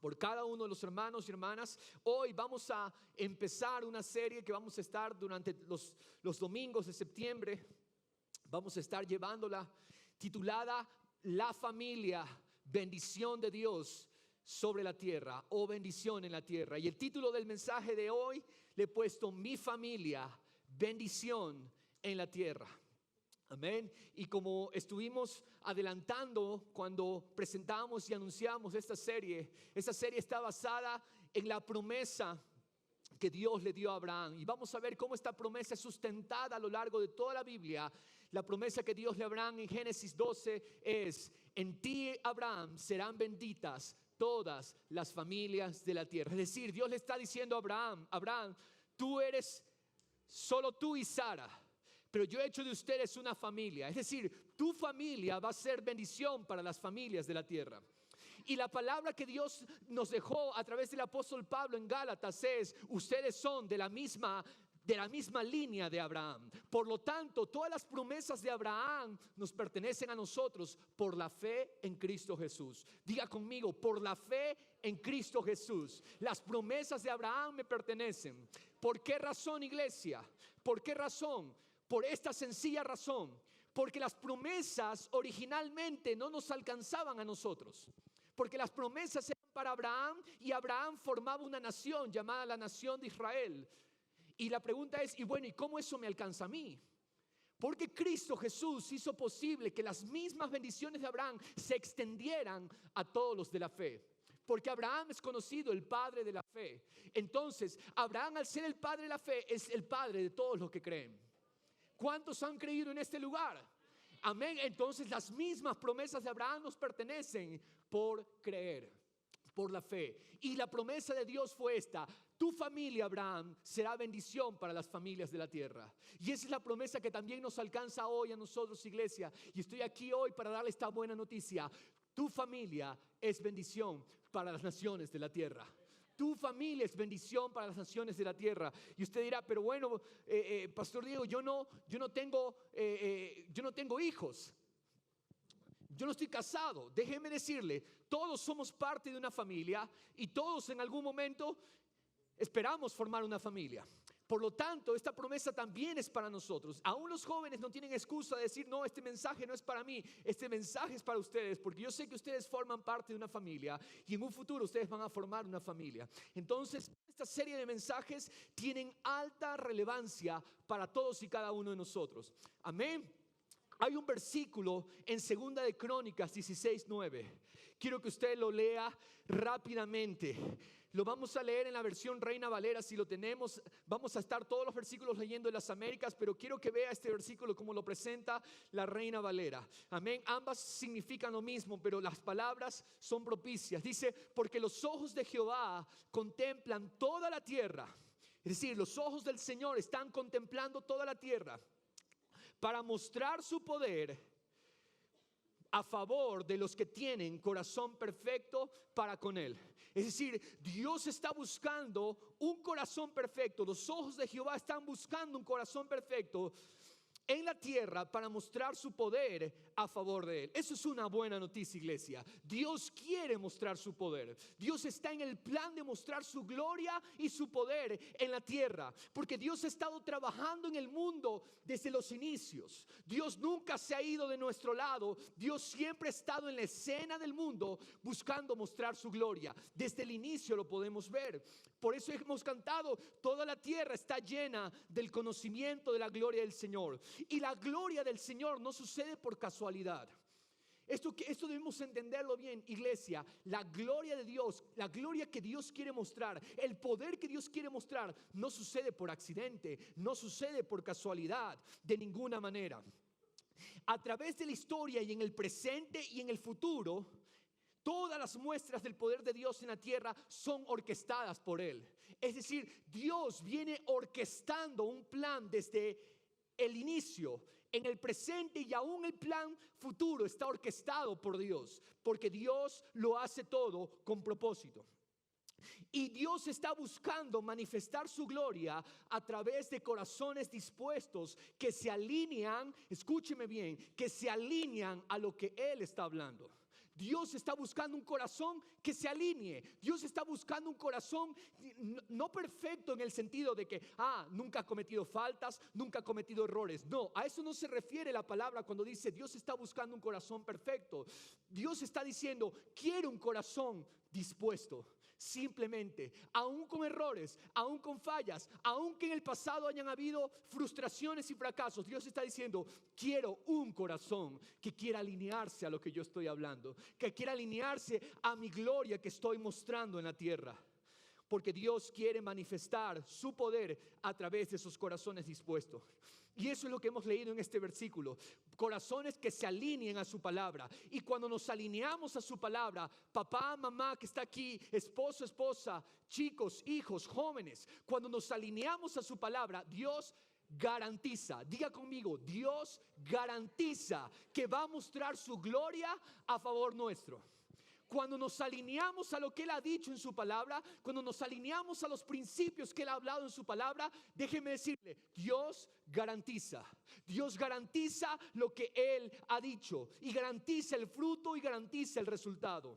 por cada uno de los hermanos y hermanas. Hoy vamos a empezar una serie que vamos a estar durante los domingos de septiembre. Vamos a estar llevándola titulada La familia, bendición de Dios sobre la tierra, o bendición en la tierra. Y el título del mensaje de hoy le he puesto: Mi familia, bendición en la tierra. Amén. Y como estuvimos adelantando cuando presentamos y anunciamos esta serie está basada en la promesa que Dios le dio a Abraham. Y vamos a ver cómo esta promesa es sustentada a lo largo de toda la Biblia. La promesa que Dios le dio a Abraham en Génesis 12 es: en ti, Abraham, serán benditas todas las familias de la tierra. Es decir, Dios le está diciendo a Abraham: Abraham, tú eres solo tú y Sara, pero yo he hecho de ustedes una familia. Es decir, tu familia va a ser bendición para las familias de la tierra. Y la palabra que Dios nos dejó a través del apóstol Pablo en Gálatas es: ustedes son de la misma línea de Abraham. Por lo tanto, todas las promesas de Abraham nos pertenecen a nosotros por la fe en Cristo Jesús. Diga conmigo: por la fe en Cristo Jesús. Las promesas de Abraham me pertenecen. ¿Por qué razón, iglesia? ¿Por qué razón? Por esta sencilla razón: porque las promesas originalmente no nos alcanzaban a nosotros. Porque las promesas eran para Abraham, y Abraham formaba una nación llamada la nación de Israel. Y la pregunta es: ¿y cómo eso me alcanza a mí? Porque Cristo Jesús hizo posible que las mismas bendiciones de Abraham se extendieran a todos los de la fe. Porque Abraham es conocido el padre de la fe. Entonces, Abraham, al ser el padre de la fe, es el padre de todos los que creen. ¿Cuántos han creído en este lugar? Amén. Entonces las mismas promesas de Abraham nos pertenecen por creer, por la fe. Y la promesa de Dios fue esta: tu familia, Abraham, será bendición para las familias de la tierra. Y esa es la promesa que también nos alcanza hoy a nosotros, iglesia. Y estoy aquí hoy para darle esta buena noticia: tu familia es bendición para las naciones de la tierra. Tu familia es bendición para las naciones de la tierra. Y usted dirá: pero bueno, Pastor Diego, yo no tengo hijos. Yo no estoy casado. Déjeme decirle, todos somos parte de una familia y todos en algún momento esperamos formar una familia. Por lo tanto, esta promesa también es para nosotros. Aún los jóvenes no tienen excusa de decir: no, este mensaje no es para mí, este mensaje es para ustedes, porque yo sé que ustedes forman parte de una familia y en un futuro ustedes van a formar una familia. Entonces, esta serie de mensajes tienen alta relevancia para todos y cada uno de nosotros. Amén. Hay un versículo en 2 de Crónicas 16:9. Quiero que usted lo lea rápidamente. Lo vamos a leer en la versión Reina Valera. Si lo tenemos, vamos a estar todos los versículos leyendo en las Américas, pero quiero que vea este versículo como lo presenta la Reina Valera. Amén. Ambas significan lo mismo, pero las palabras son propicias. Dice: porque los ojos de Jehová contemplan toda la tierra. Es decir, los ojos del Señor están contemplando toda la tierra, para mostrar su poder a favor de los que tienen corazón perfecto para con Él. Es decir, Dios está buscando un corazón perfecto. Los ojos de Jehová están buscando un corazón perfecto en la tierra para mostrar su poder a favor de Él. Eso es una buena noticia, iglesia. Dios quiere mostrar su poder. Dios está en el plan de mostrar su gloria y su poder en la tierra, porque Dios ha estado trabajando en el mundo desde los inicios. Dios nunca se ha ido de nuestro lado. Dios siempre ha estado en la escena del mundo buscando mostrar su gloria. Desde el inicio lo podemos ver. Por eso hemos cantado: toda la tierra está llena del conocimiento de la gloria del Señor. Y la gloria del Señor no sucede por casualidad. Esto debemos entenderlo bien, iglesia. La gloria de Dios, la gloria que Dios quiere mostrar, el poder que Dios quiere mostrar, no sucede por accidente, no sucede por casualidad, de ninguna manera. A través de la historia, y en el presente y en el futuro, todas las muestras del poder de Dios en la tierra son orquestadas por Él. Es decir, Dios viene orquestando un plan desde el inicio, en el presente, y aún el plan futuro está orquestado por Dios, porque Dios lo hace todo con propósito. Y Dios está buscando manifestar su gloria a través de corazones dispuestos que se alinean, escúcheme bien, que se alinean a lo que Él está hablando. Dios está buscando un corazón que se alinee. Dios está buscando un corazón no perfecto en el sentido de que, nunca ha cometido faltas, nunca ha cometido errores. No, a eso no se refiere la palabra cuando dice Dios está buscando un corazón perfecto. Dios está diciendo, quiero un corazón dispuesto. Simplemente, aún con errores, aún con fallas, aún que en el pasado hayan habido frustraciones y fracasos, Dios está diciendo, quiero un corazón que quiera alinearse a lo que yo estoy hablando, que quiera alinearse a mi gloria que estoy mostrando en la tierra. Porque Dios quiere manifestar su poder a través de esos corazones dispuestos. Y eso es lo que hemos leído en este versículo. Corazones que se alineen a su palabra. Y cuando nos alineamos a su palabra, papá, mamá que está aquí, esposo, esposa, chicos, hijos, jóvenes, cuando nos alineamos a su palabra, Dios garantiza, diga conmigo, Dios garantiza que va a mostrar su gloria a favor nuestro. Cuando nos alineamos a lo que Él ha dicho en su palabra, cuando nos alineamos a los principios que Él ha hablado en su palabra, déjeme decirle, Dios garantiza lo que Él ha dicho y garantiza el fruto y garantiza el resultado.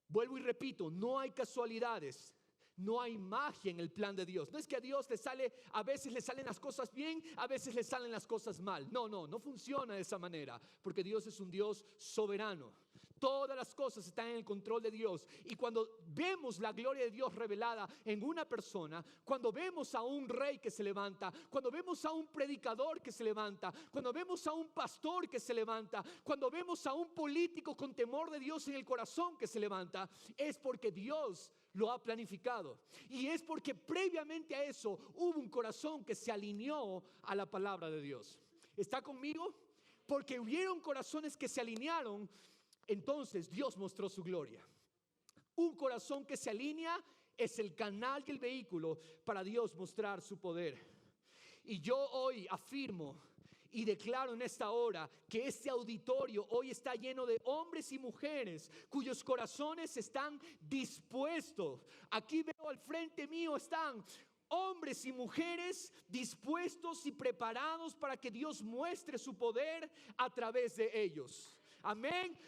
Vuelvo y repito, no hay casualidades. No hay magia en el plan de Dios. No es que a Dios a veces le salen las cosas bien, a veces le salen las cosas mal. No funciona de esa manera, porque Dios es un Dios soberano. Todas las cosas están en el control de Dios. Y cuando vemos la gloria de Dios revelada en una persona, cuando vemos a un rey que se levanta, cuando vemos a un predicador que se levanta, cuando vemos a un pastor que se levanta, cuando vemos a un político con temor de Dios en el corazón que se levanta, es porque Dios lo ha planificado. Y es porque previamente a eso hubo un corazón que se alineó a la palabra de Dios. ¿Está conmigo? Porque hubieron corazones que se alinearon. Entonces Dios mostró su gloria. Un corazón que se alinea es el canal y el vehículo para Dios mostrar su poder. Y yo hoy afirmo y declaro en esta hora que este auditorio hoy está lleno de hombres y mujeres cuyos corazones están dispuestos. Aquí veo al frente mío están hombres y mujeres dispuestos y preparados para que Dios muestre su poder a través de ellos. Amén.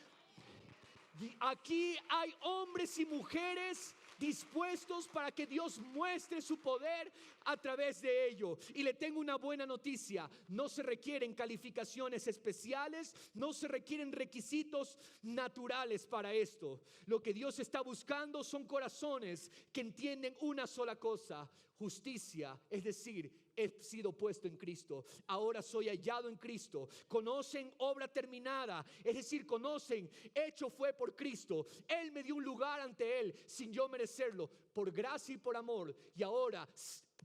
Aquí hay hombres y mujeres dispuestos para que Dios muestre su poder a través de ello. Y le tengo una buena noticia: no se requieren calificaciones especiales, no se requieren requisitos naturales para esto. Lo que Dios está buscando son corazones que entienden una sola cosa: justicia, es decir, he sido puesto en Cristo, ahora soy hallado en Cristo. Conocen obra terminada, es decir, conocen, hecho fue por Cristo. Él me dio un lugar ante Él sin yo merecerlo, por gracia y por amor. Y ahora,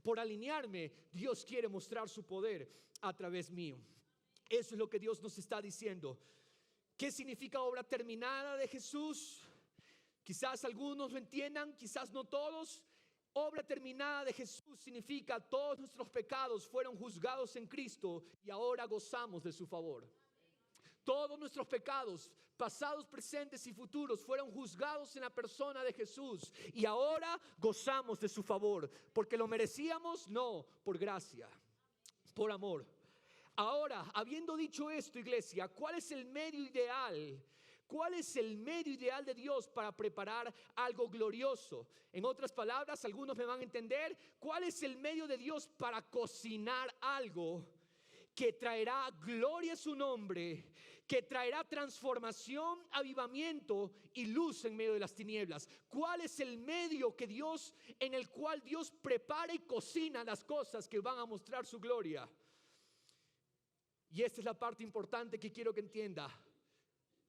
por alinearme, Dios quiere mostrar su poder a través mío. Eso es lo que Dios nos está diciendo. ¿Qué significa obra terminada de Jesús? Quizás algunos lo entiendan, quizás no todos. Obra terminada de Jesús significa todos nuestros pecados fueron juzgados en Cristo y ahora gozamos de su favor. Todos nuestros pecados, pasados, presentes y futuros, fueron juzgados en la persona de Jesús y ahora gozamos de su favor. ¿Porque lo merecíamos? No, por gracia, por amor. Ahora, habiendo dicho esto, iglesia, ¿cuál es el medio ideal? ¿Cuál es el medio ideal de Dios para preparar algo glorioso? En otras palabras, algunos me van a entender. ¿Cuál es el medio de Dios para cocinar algo que traerá gloria a su nombre, que traerá transformación, avivamiento y luz en medio de las tinieblas? ¿Cuál es el medio en el cual Dios prepara y cocina las cosas que van a mostrar su gloria? Y esta es la parte importante que quiero que entienda.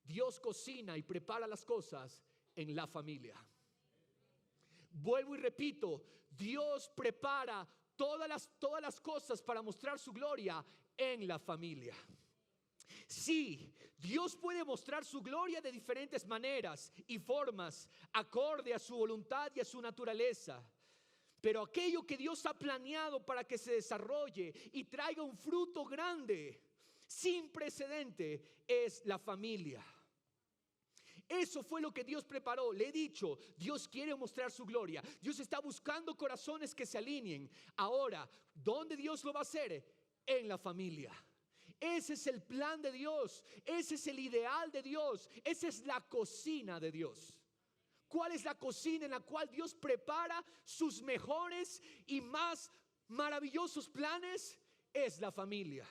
Dios cocina y prepara las cosas en la familia. Vuelvo y repito, Dios prepara todas las cosas para mostrar su gloria en la familia. Sí, Dios puede mostrar su gloria de diferentes maneras y formas, acorde a su voluntad y a su naturaleza. Pero aquello que Dios ha planeado para que se desarrolle y traiga un fruto grande, sin precedente, es la familia. Eso fue lo que Dios preparó. Le he dicho, Dios quiere mostrar su gloria. Dios está buscando corazones que se alineen. Ahora, ¿dónde Dios lo va a hacer? En la familia. Ese es el plan de Dios, ese es el ideal de Dios, esa es la cocina de Dios. ¿Cuál es la cocina en la cual Dios prepara sus mejores y más maravillosos planes? Es la familia.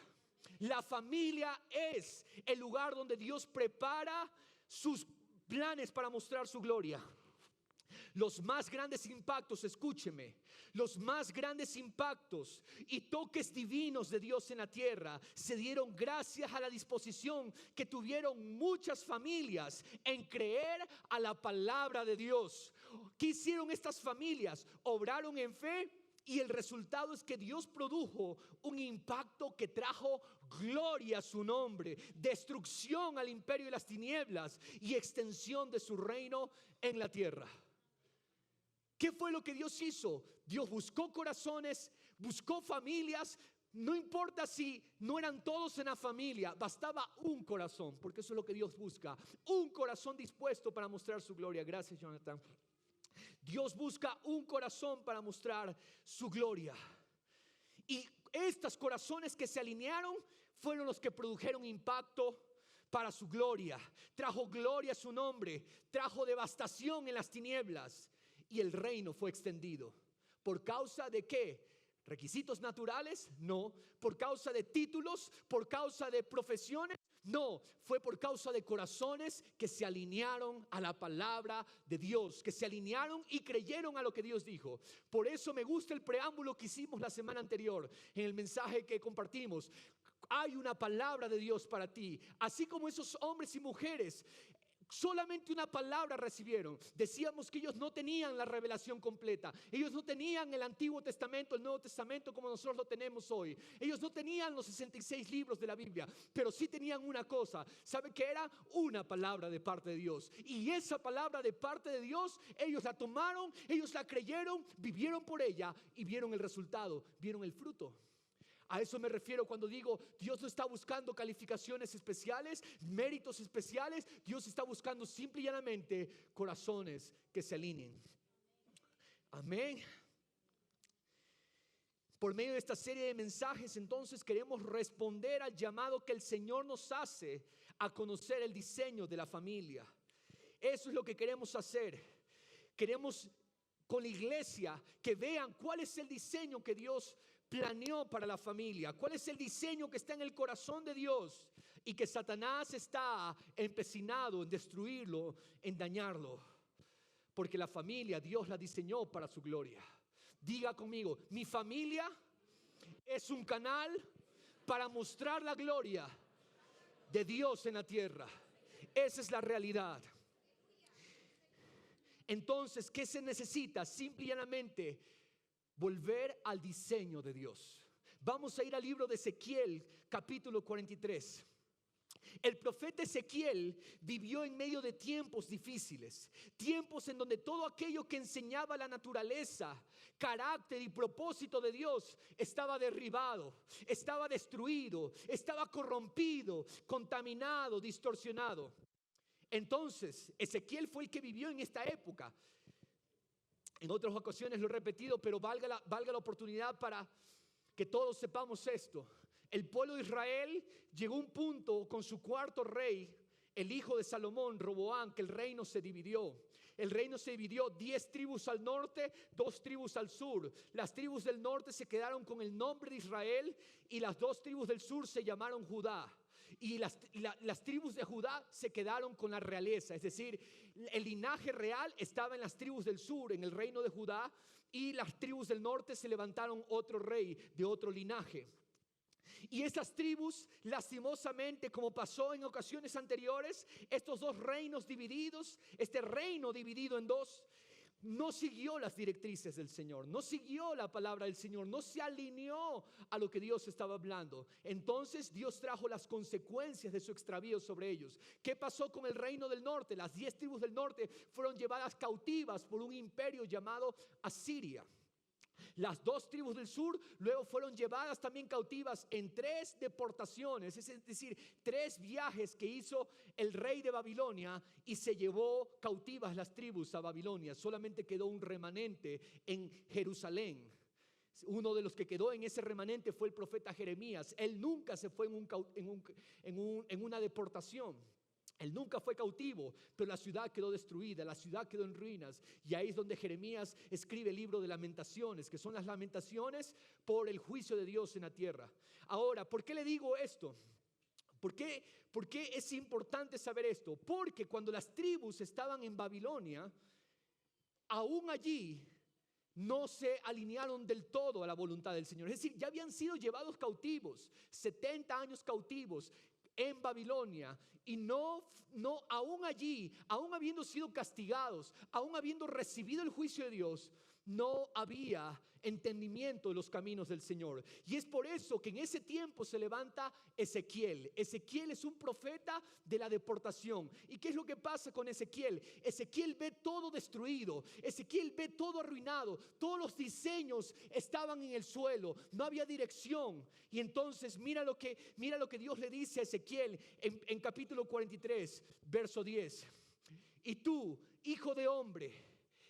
La familia es el lugar donde Dios prepara sus planes para mostrar su gloria. Los más grandes impactos, escúcheme, los más grandes impactos y toques divinos de Dios en la tierra se dieron gracias a la disposición que tuvieron muchas familias en creer a la palabra de Dios. ¿Qué hicieron estas familias? Obraron en fe y el resultado es que Dios produjo un impacto que trajo gloria a su nombre, destrucción al imperio de las tinieblas y extensión de su reino en la tierra. ¿Qué fue lo que Dios hizo? Dios buscó corazones, buscó familias. No importa si no eran todos en la familia, bastaba un corazón, porque eso es lo que Dios busca. Un corazón dispuesto para mostrar su gloria. Gracias, Jonathan. Dios busca un corazón para mostrar su gloria. Y estos corazones que se alinearon fueron los que produjeron impacto para su gloria. Trajo gloria a su nombre, trajo devastación en las tinieblas. Y el reino fue extendido. ¿Por causa de qué? ¿Requisitos naturales? No. ¿Por causa de títulos? ¿Por causa de profesiones? No. Fue por causa de corazones que se alinearon a la palabra de Dios, que se alinearon y creyeron a lo que Dios dijo. Por eso me gusta el preámbulo que hicimos la semana anterior en el mensaje que compartimos. Hay una palabra de Dios para ti. Así como esos hombres y mujeres solamente una palabra recibieron. Decíamos que ellos no tenían la revelación completa. Ellos no tenían el Antiguo Testamento, el Nuevo Testamento como nosotros lo tenemos hoy. Ellos no tenían los 66 libros de la Biblia, pero sí tenían una cosa. ¿Sabe qué era? Una palabra de parte de Dios. Y esa palabra de parte de Dios, ellos la tomaron, ellos la creyeron, vivieron por ella y vieron el resultado, vieron el fruto. A eso me refiero cuando digo Dios no está buscando calificaciones especiales, méritos especiales. Dios está buscando simple y llanamente corazones que se alineen. Amén. Por medio de esta serie de mensajes, entonces queremos responder al llamado que el Señor nos hace a conocer el diseño de la familia. Eso es lo que queremos hacer. Queremos con la iglesia que vean cuál es el diseño que Dios planeó para la familia, cuál es el diseño que está en el corazón de Dios y que Satanás está empecinado en destruirlo, en dañarlo, porque la familia Dios la diseñó para su gloria. Diga conmigo, mi familia es un canal para mostrar la gloria de Dios en la tierra. Esa es la realidad. Entonces, ¿qué se necesita? Simple y llanamente volver al diseño de Dios. Vamos a ir al libro de Ezequiel, capítulo 43. El profeta Ezequiel vivió en medio de tiempos difíciles, tiempos en donde todo aquello que enseñaba la naturaleza, carácter y propósito de Dios estaba derribado, estaba destruido, estaba corrompido, contaminado, distorsionado. Entonces, Ezequiel fue el que vivió en esta época. En otras ocasiones lo he repetido, pero valga la oportunidad para que todos sepamos esto. El pueblo de Israel llegó a un punto con su cuarto rey, el hijo de Salomón, Roboam, que el reino se dividió. El reino se dividió 10 tribus al norte, 2 tribus al sur. Las tribus del norte se quedaron con el nombre de Israel y las 2 tribus del sur se llamaron Judá. Y las tribus de Judá se quedaron con la realeza, es decir, el linaje real estaba en las tribus del sur, en el reino de Judá, y las tribus del norte se levantaron otro rey de otro linaje. Y esas tribus, lastimosamente, como pasó en ocasiones anteriores, estos dos reinos divididos, este reino dividido en dos, no siguió las directrices del Señor, no siguió la palabra del Señor, no se alineó a lo que Dios estaba hablando. Entonces Dios trajo las consecuencias de su extravío sobre ellos. ¿Qué pasó con el reino del norte? Las 10 tribus del norte fueron llevadas cautivas por un imperio llamado Asiria. Las 2 tribus del sur luego fueron llevadas también cautivas en 3 deportaciones, es decir, 3 viajes que hizo el rey de Babilonia y se llevó cautivas las tribus a Babilonia. Solamente quedó un remanente en Jerusalén. Uno de los que quedó en ese remanente fue el profeta Jeremías. Él nunca se fue en una deportación. Él nunca fue cautivo, pero la ciudad quedó destruida, la ciudad quedó en ruinas. Y ahí es donde Jeremías escribe el libro de Lamentaciones, que son las lamentaciones por el juicio de Dios en la tierra. Ahora, ¿por qué le digo esto? ¿Por qué es importante saber esto? Porque cuando las tribus estaban en Babilonia, aún allí no se alinearon del todo a la voluntad del Señor. Es decir, ya habían sido llevados cautivos, 70 años cautivos en Babilonia, y aún allí, aún habiendo sido castigados, aún habiendo recibido el juicio de Dios, no había entendimiento de los caminos del Señor. Y es por eso que en ese tiempo se levanta Ezequiel. Ezequiel es un profeta de la deportación. ¿Y qué es lo que pasa con Ezequiel? Ezequiel ve todo destruido, Ezequiel ve todo arruinado, todos los diseños estaban en el suelo, no había dirección. Y entonces mira lo que Dios le dice a Ezequiel en capítulo 43, verso 10. Y tú, hijo de hombre,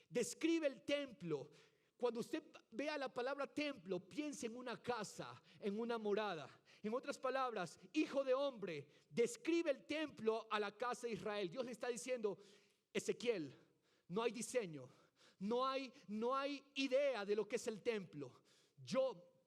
describe el templo. Cuando usted vea la palabra templo, piense en una casa, en una morada. En otras palabras, hijo de hombre, describe el templo a la casa de Israel. Dios le está diciendo, Ezequiel, no hay diseño, no hay idea de lo que es el templo.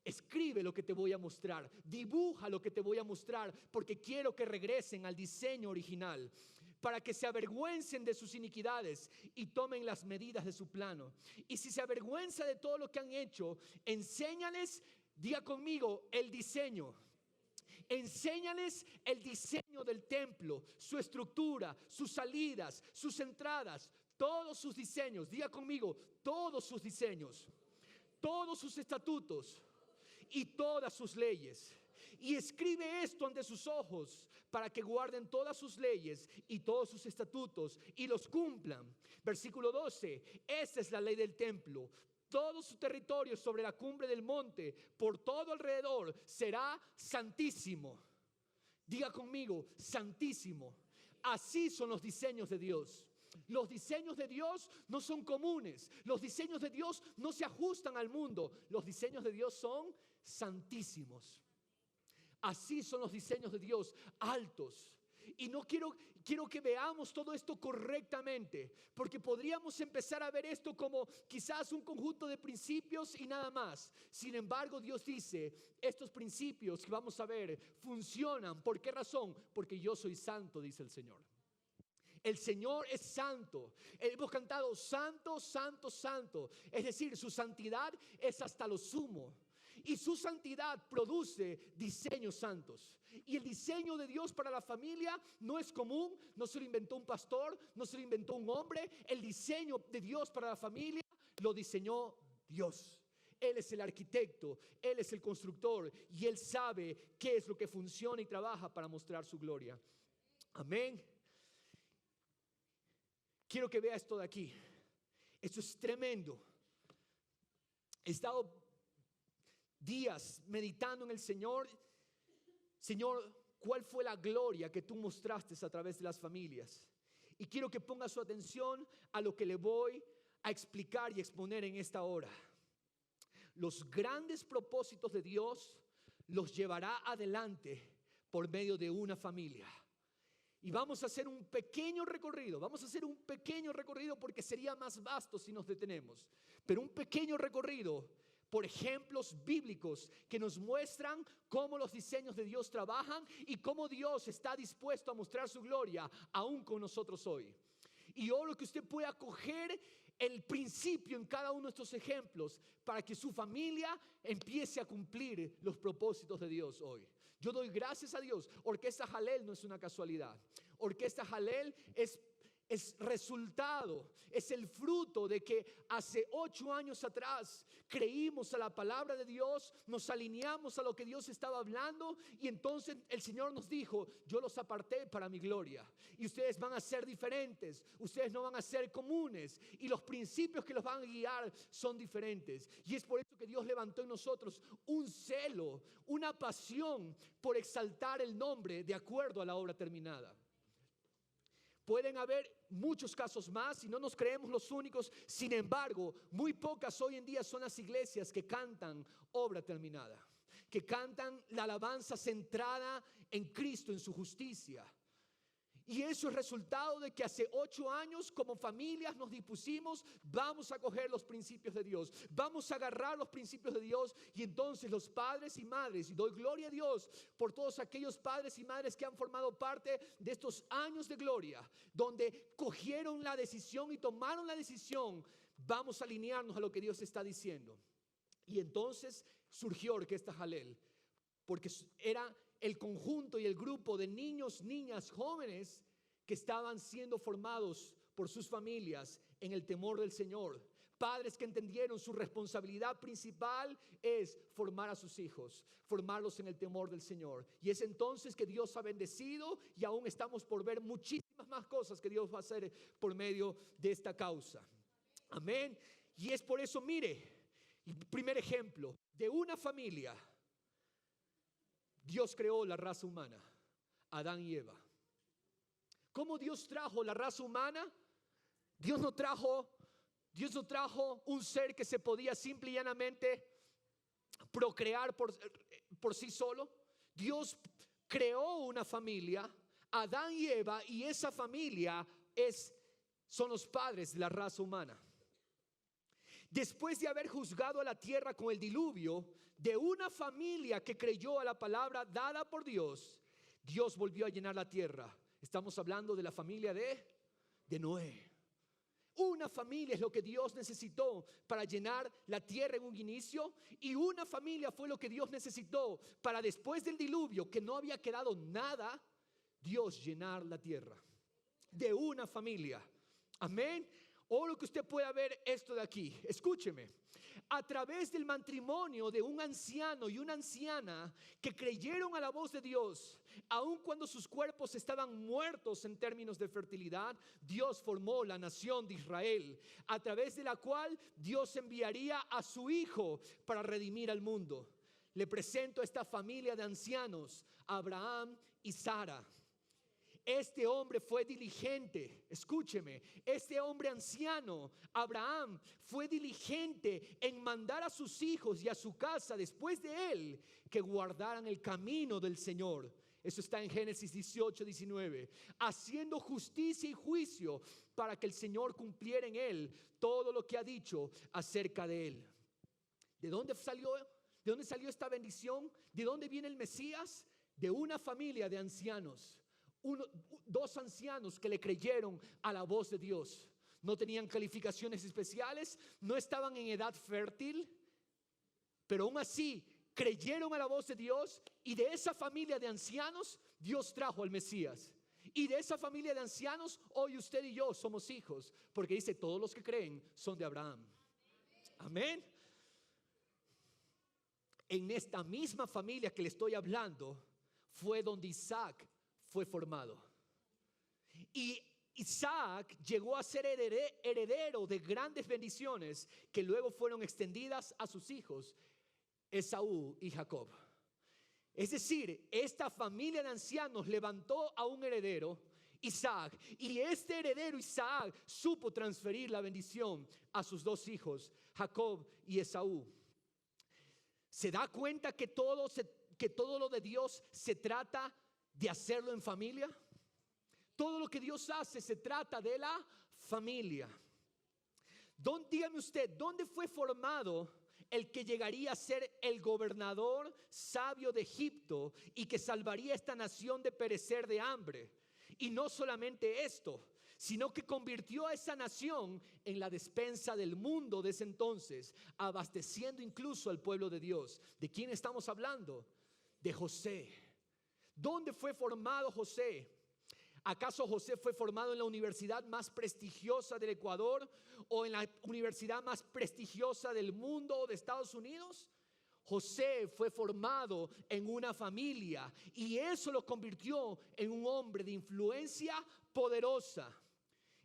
Escribe lo que te voy a mostrar, dibuja lo que te voy a mostrar, porque quiero que regresen al diseño original, para que se avergüencen de sus iniquidades y tomen las medidas de su plano. Y si se avergüenza de todo lo que han hecho, enséñales, diga conmigo, el diseño. Enséñales el diseño del templo, su estructura, sus salidas, sus entradas, todos sus diseños. Diga conmigo, todos sus diseños, todos sus estatutos y todas sus leyes. Y escribe esto ante sus ojos, para que guarden todas sus leyes y todos sus estatutos y los cumplan. Versículo 12, esta es la ley del templo. Todo su territorio sobre la cumbre del monte, por todo alrededor, será santísimo. Diga conmigo, santísimo. Así son los diseños de Dios. Los diseños de Dios no son comunes. Los diseños de Dios no se ajustan al mundo. Los diseños de Dios son santísimos. Así son los diseños de Dios, altos. Y no quiero que veamos todo esto correctamente, porque podríamos empezar a ver esto como quizás un conjunto de principios y nada más. Sin embargo, Dios dice, estos principios que vamos a ver funcionan. ¿Por qué razón? Porque yo soy santo, dice el Señor. El Señor es santo. Hemos cantado santo, santo, santo. Es decir, su santidad es hasta lo sumo. Y su santidad produce diseños santos. Y el diseño de Dios para la familia no es común, no se lo inventó un pastor, no se lo inventó un hombre. El diseño de Dios para la familia lo diseñó Dios. Él es el arquitecto, Él es el constructor, y Él sabe qué es lo que funciona y trabaja para mostrar su gloria. Amén. Quiero que vea esto de aquí. Esto es tremendo. He estado días meditando en el Señor. Señor, ¿cuál fue la gloria que tú mostraste a través de las familias? Y quiero que ponga su atención a lo que le voy a explicar y exponer en esta hora. Los grandes propósitos de Dios los llevará adelante por medio de una familia. Y vamos a hacer un pequeño recorrido. Vamos a hacer un pequeño recorrido porque sería más vasto si nos detenemos. Pero un pequeño recorrido por ejemplos bíblicos que nos muestran cómo los diseños de Dios trabajan y cómo Dios está dispuesto a mostrar su gloria aún con nosotros hoy. Y oro que usted pueda coger el principio en cada uno de estos ejemplos para que su familia empiece a cumplir los propósitos de Dios hoy. Yo doy gracias a Dios. Orquesta Jalel no es una casualidad. Orquesta Jalel es resultado, es el fruto de que hace 8 años atrás creímos a la palabra de Dios, nos alineamos a lo que Dios estaba hablando, y entonces el Señor nos dijo, yo los aparté para mi gloria, y ustedes van a ser diferentes, ustedes no van a ser comunes, y los principios que los van a guiar son diferentes. Y es por eso que Dios levantó en nosotros un celo, una pasión por exaltar el nombre de acuerdo a la obra terminada. Pueden haber muchos casos más y no nos creemos los únicos. Sin embargo, muy pocas hoy en día son las iglesias que cantan obra terminada, que cantan la alabanza centrada en Cristo, en su justicia. Y eso es resultado de que hace 8 años como familias nos dispusimos, vamos a coger los principios de Dios, vamos a agarrar los principios de Dios. Y entonces los padres y madres, y doy gloria a Dios por todos aquellos padres y madres que han formado parte de estos años de gloria, donde cogieron la decisión y tomaron la decisión, vamos a alinearnos a lo que Dios está diciendo. Y entonces surgió Orquesta Jalel, porque era el conjunto y el grupo de niños, niñas, jóvenes que estaban siendo formados por sus familias en el temor del Señor. Padres que entendieron su responsabilidad principal es formar a sus hijos, formarlos en el temor del Señor. Y es entonces que Dios ha bendecido y aún estamos por ver muchísimas más cosas que Dios va a hacer por medio de esta causa. Amén. Y es por eso, mire, el primer ejemplo de una familia. Dios creó la raza humana, Adán y Eva. ¿Cómo Dios trajo la raza humana? Dios no trajo un ser que se podía simple y llanamente procrear por sí solo. Dios creó una familia, Adán y Eva, y esa familia son los padres de la raza humana. Después de haber juzgado a la tierra con el diluvio, de una familia que creyó a la palabra dada por Dios, Dios volvió a llenar la tierra. Estamos hablando de la familia de Noé. Una familia es lo que Dios necesitó para llenar la tierra en un inicio, y una familia fue lo que Dios necesitó para después del diluvio, que no había quedado nada, Dios llenar la tierra. De una familia. Amén. O lo que usted pueda ver esto de aquí, escúcheme, a través del matrimonio de un anciano y una anciana que creyeron a la voz de Dios, aun cuando sus cuerpos estaban muertos en términos de fertilidad, Dios formó la nación de Israel, a través de la cual Dios enviaría a su Hijo para redimir al mundo. Le presento a esta familia de ancianos, Abraham y Sara. Este hombre fue diligente, escúcheme, este hombre anciano, Abraham, fue diligente en mandar a sus hijos y a su casa después de él que guardaran el camino del Señor. Eso está en Génesis 18, 19. Haciendo justicia y juicio para que el Señor cumpliera en él todo lo que ha dicho acerca de él. ¿De dónde salió? ¿De dónde salió esta bendición? ¿De dónde viene el Mesías? De una familia de ancianos. 2 ancianos que le creyeron a la voz de Dios. No tenían calificaciones especiales, no estaban en edad fértil, pero aún así creyeron a la voz de Dios, y de esa familia de ancianos Dios trajo al Mesías. Y de esa familia de ancianos hoy usted y yo somos hijos, porque dice todos los que creen son de Abraham. Amén. En esta misma familia que le estoy hablando fue donde Isaac fue formado. Y Isaac llegó a ser heredero de grandes bendiciones que luego fueron extendidas a sus hijos, Esaú y Jacob. Es decir, esta familia de ancianos levantó a un heredero, Isaac, y este heredero Isaac supo transferir la bendición a sus 2 hijos, Jacob y Esaú. ¿Se da cuenta que todo lo de Dios se trata de hacerlo en familia? Todo lo que Dios hace se trata de la familia. Dígame usted, ¿dónde fue formado el que llegaría a ser el gobernador sabio de Egipto y que salvaría a esta nación de perecer de hambre? Y no solamente esto, sino que convirtió a esa nación en la despensa del mundo de ese entonces, abasteciendo incluso al pueblo de Dios. ¿De quién estamos hablando? De José. ¿Dónde fue formado José? ¿Acaso José fue formado en la universidad más prestigiosa del Ecuador o en la universidad más prestigiosa del mundo o de Estados Unidos? José fue formado en una familia, y eso lo convirtió en un hombre de influencia poderosa.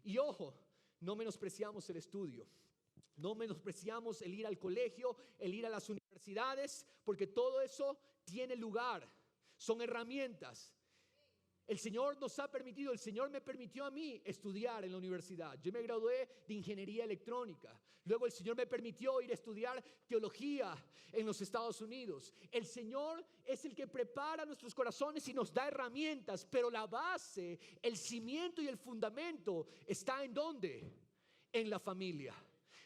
Y ojo, no menospreciamos el estudio, no menospreciamos el ir al colegio, el ir a las universidades, porque todo eso tiene lugar, son herramientas. El Señor nos ha permitido, el Señor me permitió a mí estudiar en la universidad. Yo me gradué de ingeniería electrónica. Luego el Señor me permitió ir a estudiar teología en los Estados Unidos. El Señor es el que prepara nuestros corazones y nos da herramientas, pero la base, el cimiento y el fundamento está ¿en dónde? En la familia.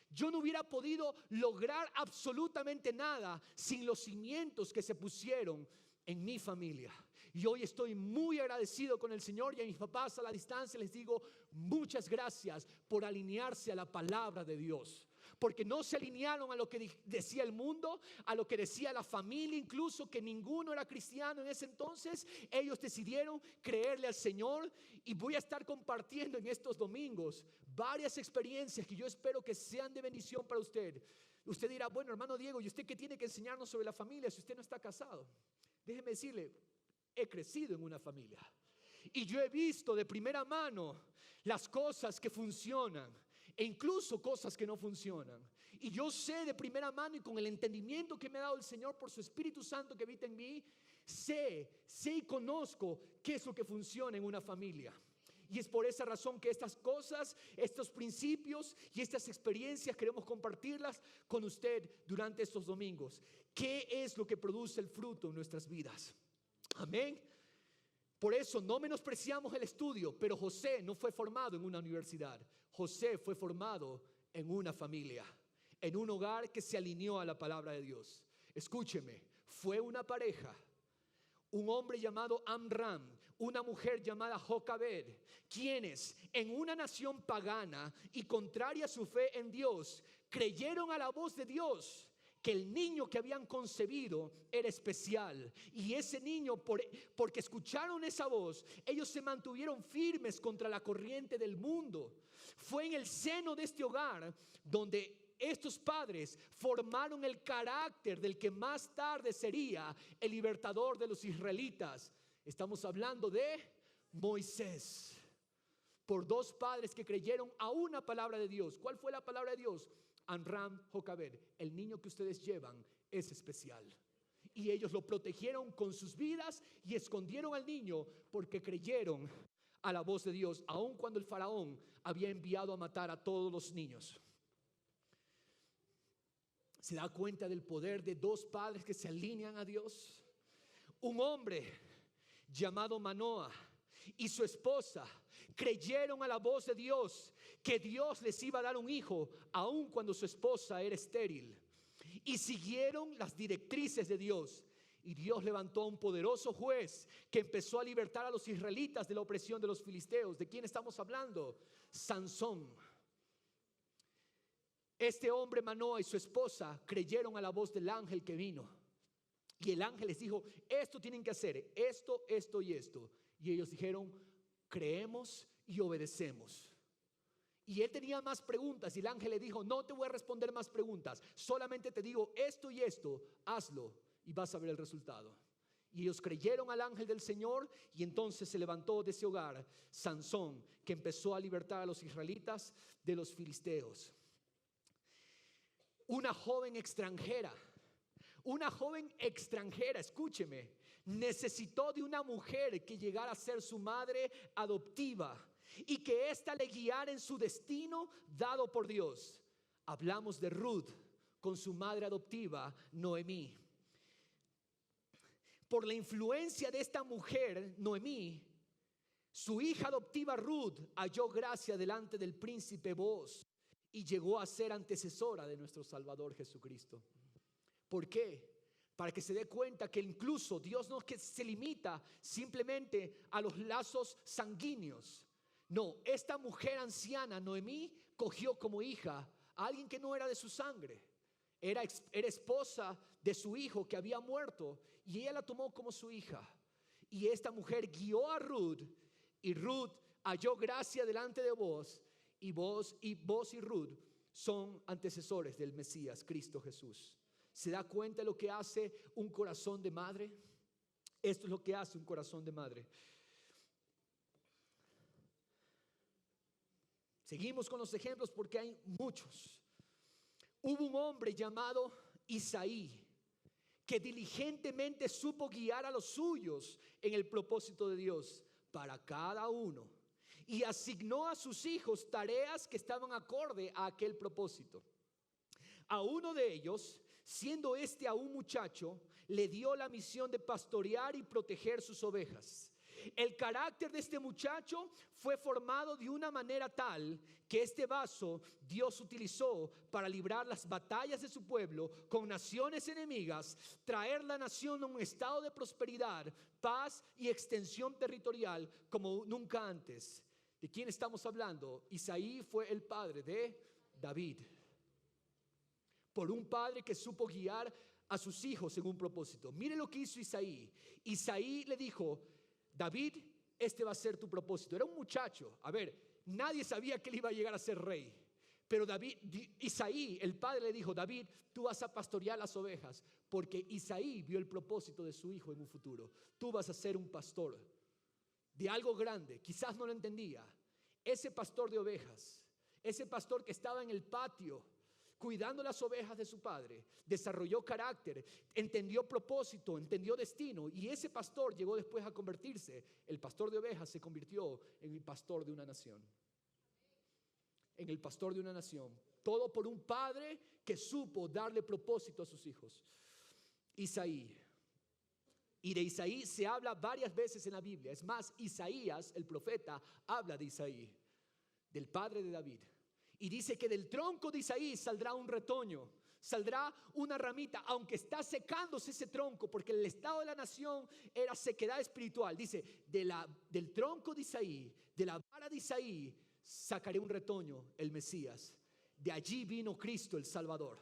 Yo no hubiera podido lograr absolutamente nada sin los cimientos que se pusieron en mi familia. Y hoy estoy muy agradecido con el Señor, y a mis papás a la distancia les digo muchas gracias por alinearse a la palabra de Dios. Porque no se alinearon a lo que decía el mundo, a lo que decía la familia, incluso que ninguno era cristiano en ese entonces. Ellos decidieron creerle al Señor, y voy a estar compartiendo en estos domingos varias experiencias que yo espero que sean de bendición para usted. Usted dirá, bueno, hermano Diego, ¿y usted qué tiene que enseñarnos sobre la familia si usted no está casado? Déjeme decirle, he crecido en una familia y yo he visto de primera mano las cosas que funcionan e incluso cosas que no funcionan. Y yo sé de primera mano, y con el entendimiento que me ha dado el Señor por su Espíritu Santo que habita en mí, sé y conozco qué es lo que funciona en una familia. Y es por esa razón que estas cosas, estos principios y estas experiencias queremos compartirlas con usted durante estos domingos. ¿Qué es lo que produce el fruto en nuestras vidas? Amén. Por eso no menospreciamos el estudio, pero José no fue formado en una universidad. José fue formado en una familia, en un hogar que se alineó a la palabra de Dios. Escúcheme, fue una pareja, un hombre llamado Amram, una mujer llamada Jocabed, quienes en una nación pagana y contraria a su fe en Dios, creyeron a la voz de Dios, que el niño que habían concebido era especial. Y ese niño, porque escucharon esa voz, ellos se mantuvieron firmes contra la corriente del mundo. Fue en el seno de este hogar donde estos padres formaron el carácter del que más tarde sería el libertador de los israelitas. Estamos hablando de Moisés. Por dos padres que creyeron a una palabra de Dios. ¿Cuál fue la palabra de Dios? Amram, Jocabed, el niño que ustedes llevan es especial. Y ellos lo protegieron con sus vidas y escondieron al niño porque creyeron a la voz de Dios, aun cuando el faraón había enviado a matar a todos los niños. ¿Se da cuenta del poder de dos padres que se alinean a Dios? Un hombre llamado Manoah y su esposa creyeron a la voz de Dios, que Dios les iba a dar un hijo, aun cuando su esposa era estéril. Y siguieron las directrices de Dios. Y Dios levantó a un poderoso juez que empezó a libertar a los israelitas de la opresión de los filisteos. ¿De quién estamos hablando? Sansón. Este hombre Manoah y su esposa creyeron a la voz del ángel que vino. Y el ángel les dijo, esto tienen que hacer, esto, esto y esto. Y ellos dijeron, creemos y obedecemos. Y él tenía más preguntas y el ángel le dijo, no te voy a responder más preguntas, solamente te digo esto y esto, hazlo y vas a ver el resultado. Y ellos creyeron al ángel del Señor, y entonces se levantó de ese hogar Sansón, que empezó a libertar a los israelitas de los filisteos. Una joven extranjera, escúcheme, necesitó de una mujer que llegara a ser su madre adoptiva y que ésta le guiara en su destino dado por Dios. Hablamos de Ruth con su madre adoptiva, Noemí. Por la influencia de esta mujer, Noemí, su hija adoptiva Ruth halló gracia delante del príncipe Booz y llegó a ser antecesora de nuestro Salvador Jesucristo. ¿Por qué? Para que se dé cuenta que incluso Dios no es que se limita simplemente a los lazos sanguíneos. No, esta mujer anciana, Noemí, cogió como hija a alguien que no era de su sangre. Era esposa de su hijo que había muerto, y ella la tomó como su hija. Y esta mujer guió a Ruth, y Ruth halló gracia delante de Booz, y Booz y Ruth son antecesores del Mesías, Cristo Jesús. ¿Se da cuenta de lo que hace un corazón de madre? Esto es lo que hace un corazón de madre. Seguimos con los ejemplos porque hay muchos. Hubo un hombre llamado Isaí que diligentemente supo guiar a los suyos en el propósito de Dios para cada uno, y asignó a sus hijos tareas que estaban acorde a aquel propósito. A uno de ellos, siendo este aún muchacho, le dio la misión de pastorear y proteger sus ovejas. El carácter de este muchacho fue formado de una manera tal que este vaso Dios utilizó para librar las batallas de su pueblo con naciones enemigas, traer la nación a un estado de prosperidad, paz y extensión territorial como nunca antes. ¿De quién estamos hablando? Isaí fue el padre de David. Por un padre que supo guiar a sus hijos en un propósito. Mire lo que hizo Isaí. Isaí le dijo: David, este va a ser tu propósito. Era un muchacho. A ver, nadie sabía que él iba a llegar a ser rey. Pero Isaí, el padre, le dijo: David, tú vas a pastorear las ovejas. Porque Isaí vio el propósito de su hijo en un futuro. Tú vas a ser un pastor de algo grande. Quizás no lo entendía. Ese pastor de ovejas, ese pastor que estaba en el patio cuidando las ovejas de su padre, desarrolló carácter, entendió propósito, entendió destino, y ese pastor llegó después a convertirse. El pastor de ovejas se convirtió en el pastor de una nación. En el pastor de una nación. Todo por un padre que supo darle propósito a sus hijos. Isaí. Y de Isaí se habla varias veces en la Biblia. Es más, Isaías, el profeta, habla de Isaí, del padre de David. Y dice que del tronco de Isaí saldrá un retoño, saldrá una ramita, aunque está secándose ese tronco, porque el estado de la nación era sequedad espiritual. Dice, del tronco de Isaí, de la vara de Isaí, sacaré un retoño, el Mesías. De allí vino Cristo, el Salvador.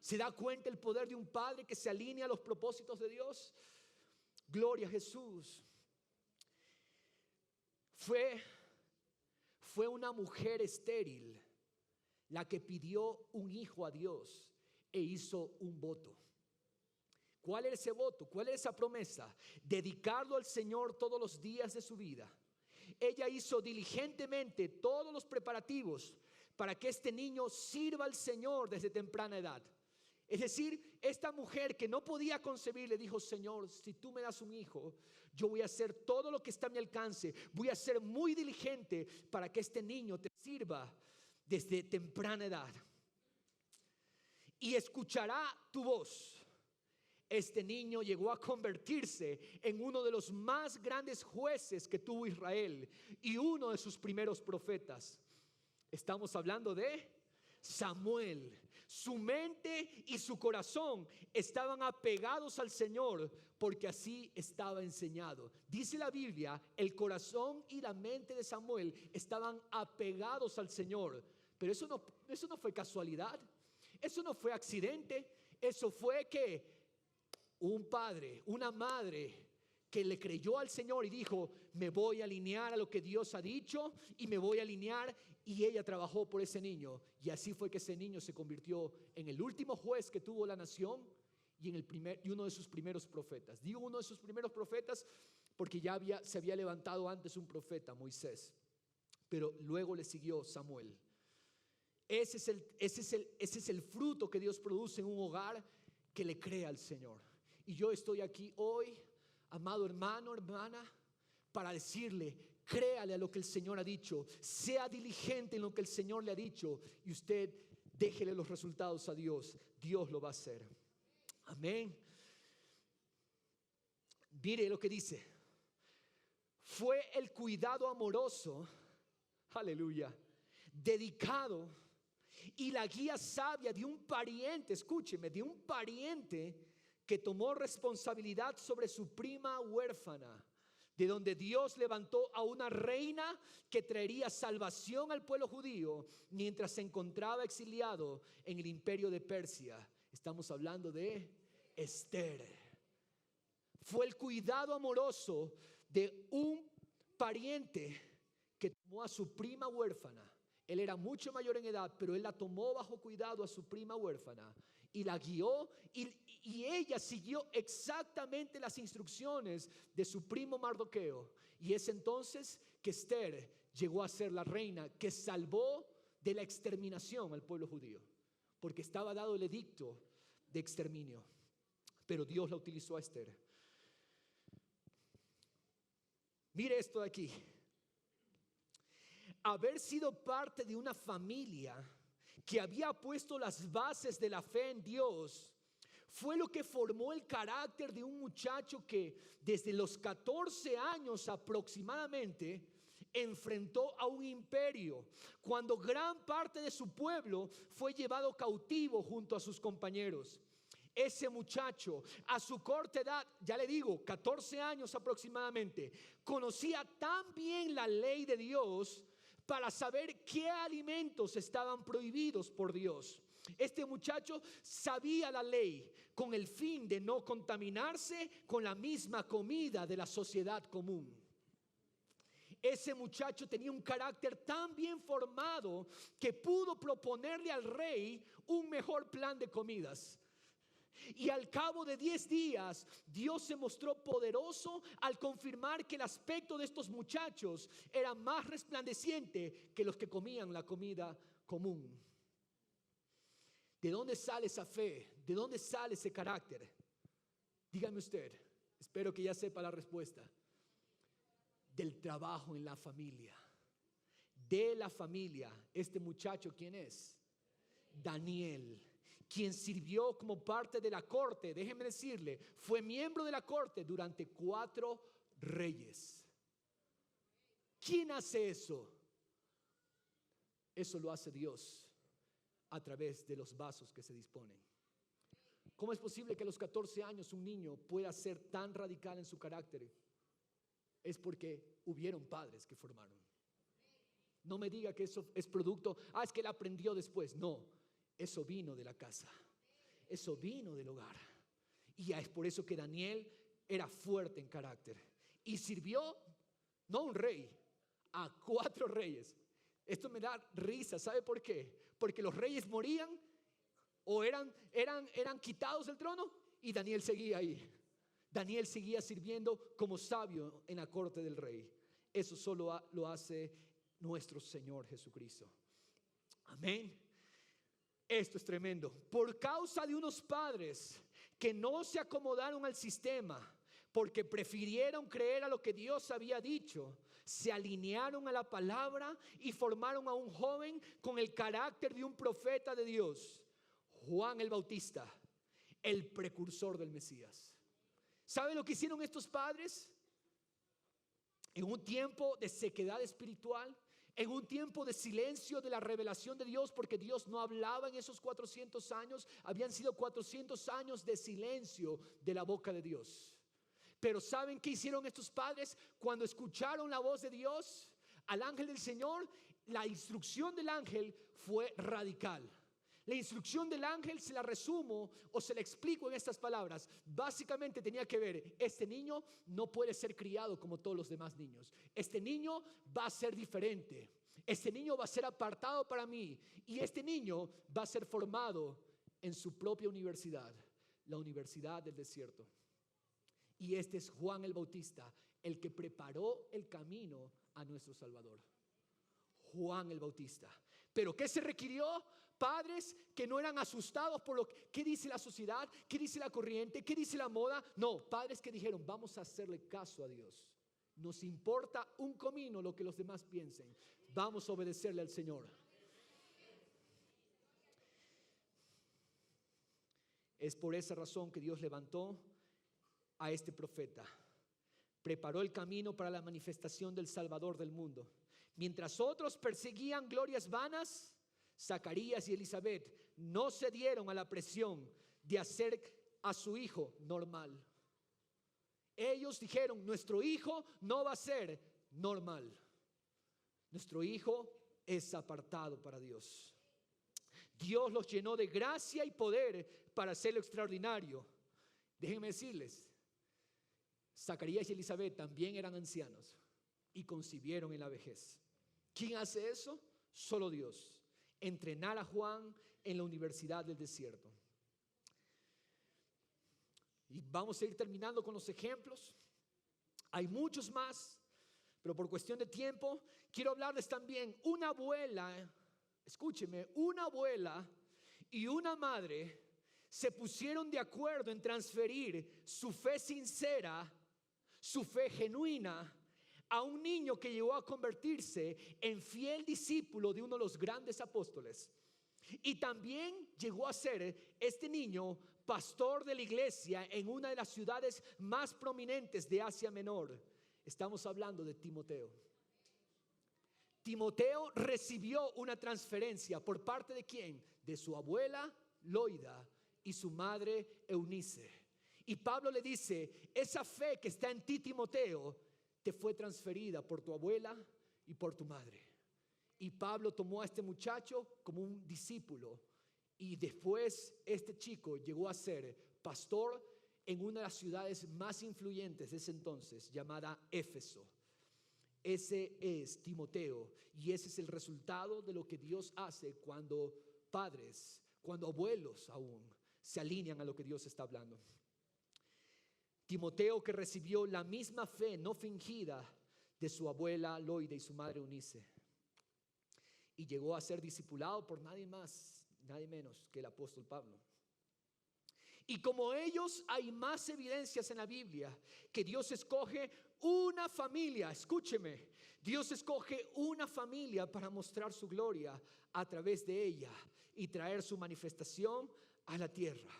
¿Se da cuenta el poder de un padre que se alinea a los propósitos de Dios? Gloria a Jesús. Fue una mujer estéril la que pidió un hijo a Dios e hizo un voto. ¿Cuál era ese voto? ¿Cuál era esa promesa? Dedicarlo al Señor todos los días de su vida. Ella hizo diligentemente todos los preparativos para que este niño sirva al Señor desde temprana edad. Es decir, esta mujer que no podía concebir le dijo: Señor, si tú me das un hijo, yo voy a hacer todo lo que está a mi alcance. Voy a ser muy diligente para que este niño te sirva desde temprana edad. Y escuchará tu voz. Este niño llegó a convertirse en uno de los más grandes jueces que tuvo Israel y uno de sus primeros profetas. Estamos hablando de Samuel. Su mente y su corazón estaban apegados al Señor porque así estaba enseñado. Dice la Biblia, el corazón y la mente de Samuel estaban apegados al Señor. Pero eso no fue casualidad, eso no fue accidente, eso fue que un padre, una madre que le creyó al Señor y dijo: me voy a alinear a lo que Dios ha dicho y me voy a alinear, y ella trabajó por ese niño, y así fue que ese niño se convirtió en el último juez que tuvo la nación y uno de sus primeros profetas. Digo uno de sus primeros profetas porque se había levantado antes un profeta, Moisés, pero luego le siguió Samuel. Ese es el fruto que Dios produce en un hogar que le cree al Señor. Y yo estoy aquí hoy, amado hermano, hermana, para decirle: créale a lo que el Señor ha dicho, sea diligente en lo que el Señor le ha dicho, y usted déjele los resultados a Dios. Dios lo va a hacer. Amén. Mire lo que dice: fue el cuidado amoroso, aleluya, dedicado, y la guía sabia de un pariente, escúcheme, de un pariente que tomó responsabilidad sobre su prima huérfana, de donde Dios levantó a una reina que traería salvación al pueblo judío mientras se encontraba exiliado en el imperio de Persia. Estamos hablando de Esther. Fue el cuidado amoroso de un pariente que tomó a su prima huérfana. Él era mucho mayor en edad, pero él la tomó bajo cuidado a su prima huérfana y la guió, y ella siguió exactamente las instrucciones de su primo Mardoqueo. Y es entonces que Esther llegó a ser la reina que salvó de la exterminación al pueblo judío, porque estaba dado el edicto de exterminio. Pero Dios la utilizó a Esther. Mire esto de aquí. Haber sido parte de una familia que había puesto las bases de la fe en Dios fue lo que formó el carácter de un muchacho que desde los 14 años aproximadamente enfrentó a un imperio, cuando gran parte de su pueblo fue llevado cautivo junto a sus compañeros. Ese muchacho, a su corta edad, ya le digo, 14 años aproximadamente, conocía tan bien la ley de Dios para saber qué alimentos estaban prohibidos por Dios. Este muchacho sabía la ley con el fin de no contaminarse con la misma comida de la sociedad común. Ese muchacho tenía un carácter tan bien formado que pudo proponerle al rey un mejor plan de comidas. Y al cabo de 10 días, Dios se mostró poderoso al confirmar que el aspecto de estos muchachos era más resplandeciente que los que comían la comida común. ¿De dónde sale esa fe? ¿De dónde sale ese carácter? Dígame usted, espero que ya sepa la respuesta. Del trabajo en la familia. De la familia. Este muchacho, ¿quién es? Daniel, quien sirvió como parte de la corte. Déjeme decirle, fue miembro de la corte durante 4 reyes. ¿Quién hace eso? Eso lo hace Dios a través de los vasos que se disponen. ¿Cómo es posible que a los 14 años un niño pueda ser tan radical en su carácter? Es porque hubieron padres que formaron. No me diga que eso es producto, es que él aprendió después. No, eso vino de la casa, eso vino del hogar. Y es por eso que Daniel era fuerte en carácter y sirvió, no a un rey, a 4 reyes. Esto me da risa, ¿sabe por qué? Porque los reyes morían o eran quitados del trono y Daniel seguía ahí. Daniel seguía sirviendo como sabio en la corte del rey. Eso solo lo hace nuestro Señor Jesucristo. Amén. Esto es tremendo. Por causa de unos padres que no se acomodaron al sistema, porque prefirieron creer a lo que Dios había dicho, se alinearon a la palabra y formaron a un joven con el carácter de un profeta de Dios, Juan el Bautista, el precursor del Mesías. ¿Sabe lo que hicieron estos padres? En un tiempo de sequedad espiritual, en un tiempo de silencio de la revelación de Dios, porque Dios no hablaba en esos 400 años, habían sido 400 años de silencio de la boca de Dios. Pero ¿saben qué hicieron estos padres? Cuando escucharon la voz de Dios, al ángel del Señor, la instrucción del ángel fue radical. La instrucción del ángel se la resumo o se la explico en estas palabras. Básicamente tenía que ver, este niño no puede ser criado como todos los demás niños. Este niño va a ser diferente. Este niño va a ser apartado para mí. Y este niño va a ser formado en su propia universidad, la Universidad del Desierto. Y este es Juan el Bautista, el que preparó el camino a nuestro Salvador. Juan el Bautista. ¿Pero qué se requirió? Padres que no eran asustados por lo que dice la sociedad, qué dice la corriente, qué dice la moda. No, padres que dijeron, vamos a hacerle caso a Dios. Nos importa un comino lo que los demás piensen. Vamos a obedecerle al Señor. Es por esa razón que Dios levantó a este profeta. Preparó el camino para la manifestación del Salvador del mundo. Mientras otros perseguían glorias vanas, Zacarías y Elizabeth no cedieron a la presión de hacer a su hijo normal. Ellos dijeron, nuestro hijo no va a ser normal. Nuestro hijo es apartado para Dios. Dios los llenó de gracia y poder para hacerlo extraordinario. Déjenme decirles, Zacarías y Elizabeth también eran ancianos y concibieron en la vejez. ¿Quién hace eso? Solo Dios. Entrenar a Juan en la Universidad del Desierto. Y vamos a ir terminando con los ejemplos. Hay muchos más, pero por cuestión de tiempo quiero hablarles también. Una abuela, escúcheme, una abuela y una madre se pusieron de acuerdo en transferir su fe sincera, su fe genuina, a un niño que llegó a convertirse en fiel discípulo de uno de los grandes apóstoles. Y también llegó a ser este niño pastor de la iglesia en una de las ciudades más prominentes de Asia Menor. Estamos hablando de Timoteo. Timoteo recibió una transferencia por parte de ¿quién? De su abuela Loida y su madre Eunice. Y Pablo le dice, esa fe que está en ti, Timoteo, te fue transferida por tu abuela y por tu madre. Y Pablo tomó a este muchacho como un discípulo. Y después este chico llegó a ser pastor en una de las ciudades más influyentes de ese entonces, llamada Éfeso. Ese es Timoteo, y ese es el resultado de lo que Dios hace cuando padres, cuando abuelos aún se alinean a lo que Dios está hablando. Timoteo, que recibió la misma fe no fingida de su abuela Loida y su madre Eunice, y llegó a ser discipulado por nadie más, nadie menos que el apóstol Pablo. Y como ellos, hay más evidencias en la Biblia que Dios escoge una familia. Escúcheme, Dios escoge una familia para mostrar su gloria a través de ella y traer su manifestación a la tierra.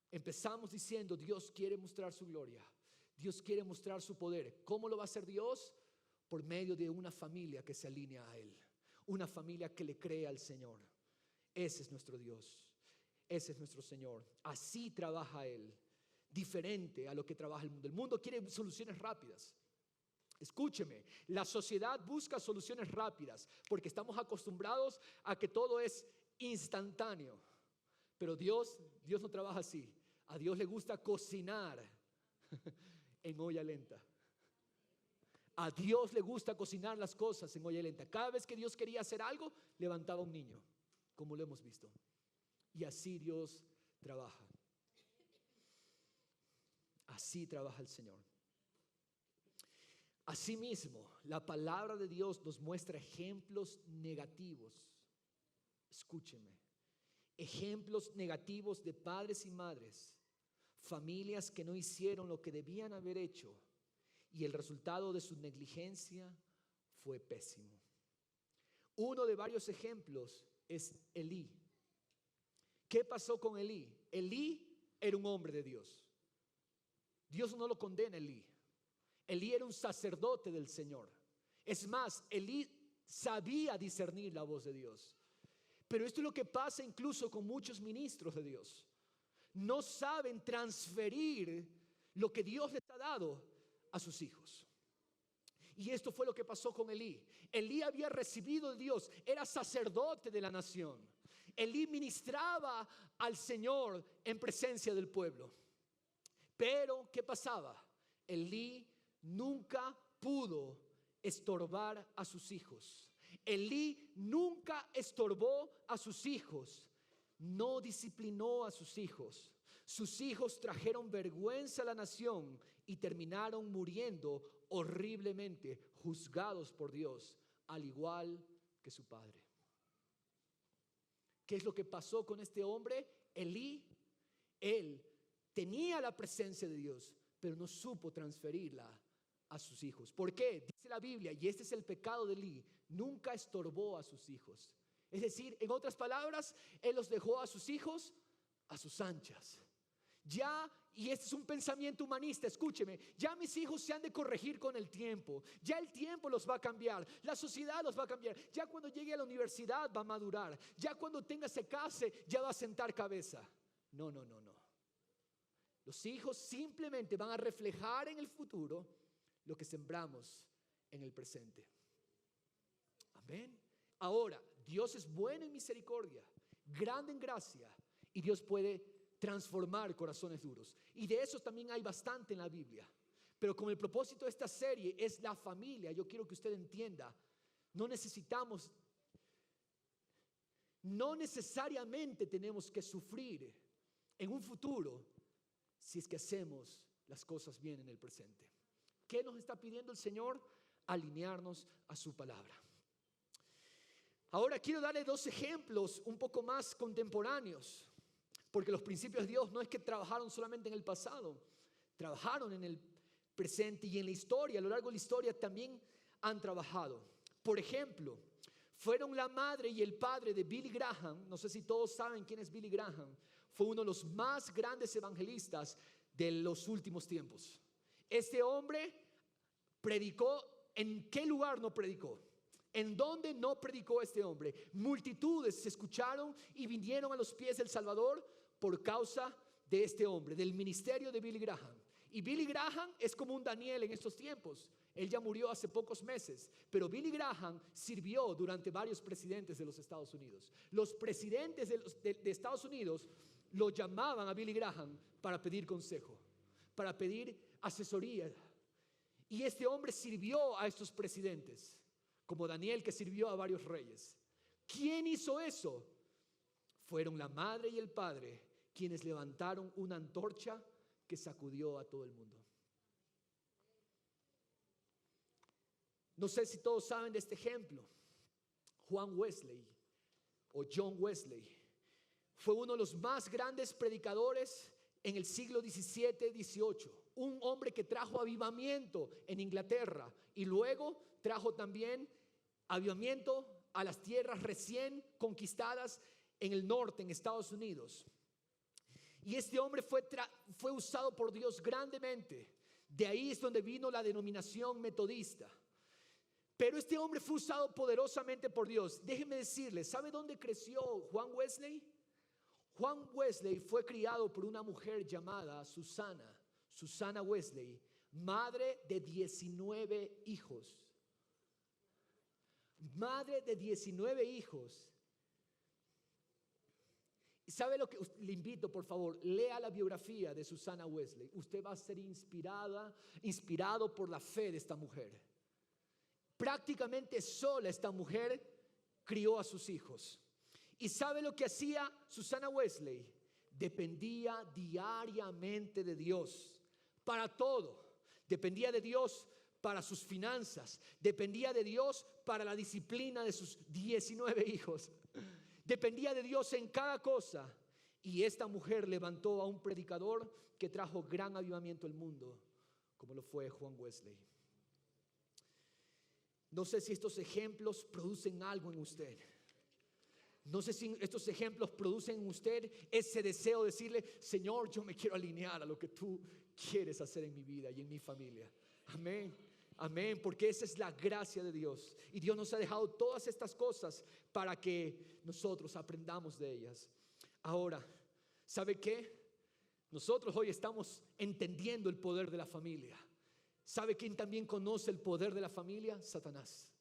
Empezamos diciendo, Dios quiere mostrar su gloria, Dios quiere mostrar su poder. ¿Cómo lo va a hacer Dios? Por medio de una familia que se alinea a Él, una familia que le cree al Señor. Ese es nuestro Dios. Ese es nuestro Señor. Así trabaja Él, diferente a lo que trabaja el mundo. El mundo quiere soluciones rápidas. Escúcheme, la sociedad busca soluciones rápidas porque estamos acostumbrados a que todo es instantáneo. Pero Dios no trabaja así. A Dios le gusta cocinar en olla lenta. A Dios le gusta cocinar las cosas en olla lenta. Cada vez que Dios quería hacer algo, levantaba un niño, como lo hemos visto. Y así Dios trabaja. Así trabaja el Señor. Asimismo, la palabra de Dios nos muestra ejemplos negativos. Escúcheme. Ejemplos negativos de padres y madres, familias que no hicieron lo que debían haber hecho, y el resultado de su negligencia fue pésimo. Uno de varios ejemplos es Elí. ¿Qué pasó con Elí? Elí era un hombre de Dios. Dios no lo condena a Elí. Elí era un sacerdote del Señor. Es más, Elí sabía discernir la voz de Dios. Pero esto es lo que pasa incluso con muchos ministros de Dios. No saben transferir lo que Dios les ha dado a sus hijos. Y esto fue lo que pasó con Elí. Elí había recibido de Dios, era sacerdote de la nación. Elí ministraba al Señor en presencia del pueblo. Pero, ¿qué pasaba? Elí nunca pudo estorbar a sus hijos. Elí nunca estorbó a sus hijos. No disciplinó a sus hijos. Sus hijos trajeron vergüenza a la nación y terminaron muriendo horriblemente, juzgados por Dios, al igual que su padre. ¿Qué es lo que pasó con este hombre? Elí, él tenía la presencia de Dios, pero no supo transferirla a sus hijos. ¿Por qué? Dice la Biblia, y este es el pecado de Elí, nunca estorbó a sus hijos. Es decir, en otras palabras, él los dejó a sus hijos a sus anchas. Ya, y este es un pensamiento humanista, escúcheme, ya mis hijos se han de corregir con el tiempo, ya el tiempo los va a cambiar, la sociedad los va a cambiar, ya cuando llegue a la universidad va a madurar, ya cuando se case ya va a sentar cabeza. No. Los hijos simplemente van a reflejar en el futuro lo que sembramos en el presente. Amén. Ahora, Dios es bueno en misericordia, grande en gracia, y Dios puede transformar corazones duros. Y de eso también hay bastante en la Biblia. Pero como el propósito de esta serie es la familia, yo quiero que usted entienda, no necesariamente tenemos que sufrir en un futuro si es que hacemos las cosas bien en el presente. ¿Qué nos está pidiendo el Señor? Alinearnos a su palabra. Ahora quiero darle dos ejemplos un poco más contemporáneos, porque los principios de Dios no es que trabajaron solamente en el pasado, trabajaron en el presente y en la historia, a lo largo de la historia también han trabajado. Por ejemplo, fueron la madre y el padre de Billy Graham. No sé si todos saben quién es Billy Graham. Fue uno de los más grandes evangelistas de los últimos tiempos. Este hombre predicó. ¿En qué lugar no predicó? ¿En dónde no predicó este hombre? Multitudes se escucharon y vinieron a los pies del Salvador por causa de este hombre, del ministerio de Billy Graham. Y Billy Graham es como un Daniel en estos tiempos. Él ya murió hace pocos meses, pero Billy Graham sirvió durante varios presidentes de los Estados Unidos. Los presidentes de Estados Unidos lo llamaban a Billy Graham para pedir consejo, para pedir asesoría. Y este hombre sirvió a estos presidentes, como Daniel, que sirvió a varios reyes. ¿Quién hizo eso? Fueron la madre y el padre quienes levantaron una antorcha que sacudió a todo el mundo. No sé si todos saben de este ejemplo. Juan Wesley o John Wesley fue uno de los más grandes predicadores en el siglo XVII-XVIII. Un hombre que trajo avivamiento en Inglaterra y luego trajo también avivamiento a las tierras recién conquistadas en el norte, en Estados Unidos. Y este hombre fue usado por Dios grandemente. De ahí es donde vino la denominación metodista. Pero este hombre fue usado poderosamente por Dios. Déjeme decirles, ¿sabe dónde creció Juan Wesley? Juan Wesley fue criado por una mujer llamada Susana Wesley, madre de 19 hijos. Madre de 19 hijos. ¿Y sabe lo que le invito? Por favor, lea la biografía de Susana Wesley. Usted va a ser inspirado por la fe de esta mujer. Prácticamente sola esta mujer crió a sus hijos. ¿Y sabe lo que hacía Susana Wesley? Dependía diariamente de Dios para todo. Dependía de Dios para sus finanzas. Dependía de Dios para la disciplina de sus 19 hijos. Dependía de Dios en cada cosa. Y esta mujer levantó a un predicador que trajo gran avivamiento al mundo, como lo fue Juan Wesley. No sé si estos ejemplos producen algo en usted. No sé si estos ejemplos producen en usted ese deseo de decirle: Señor, yo me quiero alinear a lo que tú quieres hacer en mi vida y en mi familia. Amén. Amén, porque esa es la gracia de Dios. Y Dios nos ha dejado todas estas cosas para que nosotros aprendamos de ellas. Ahora, ¿sabe qué? Nosotros hoy estamos entendiendo el poder de la familia. ¿Sabe quién también conoce el poder de la familia? Satanás.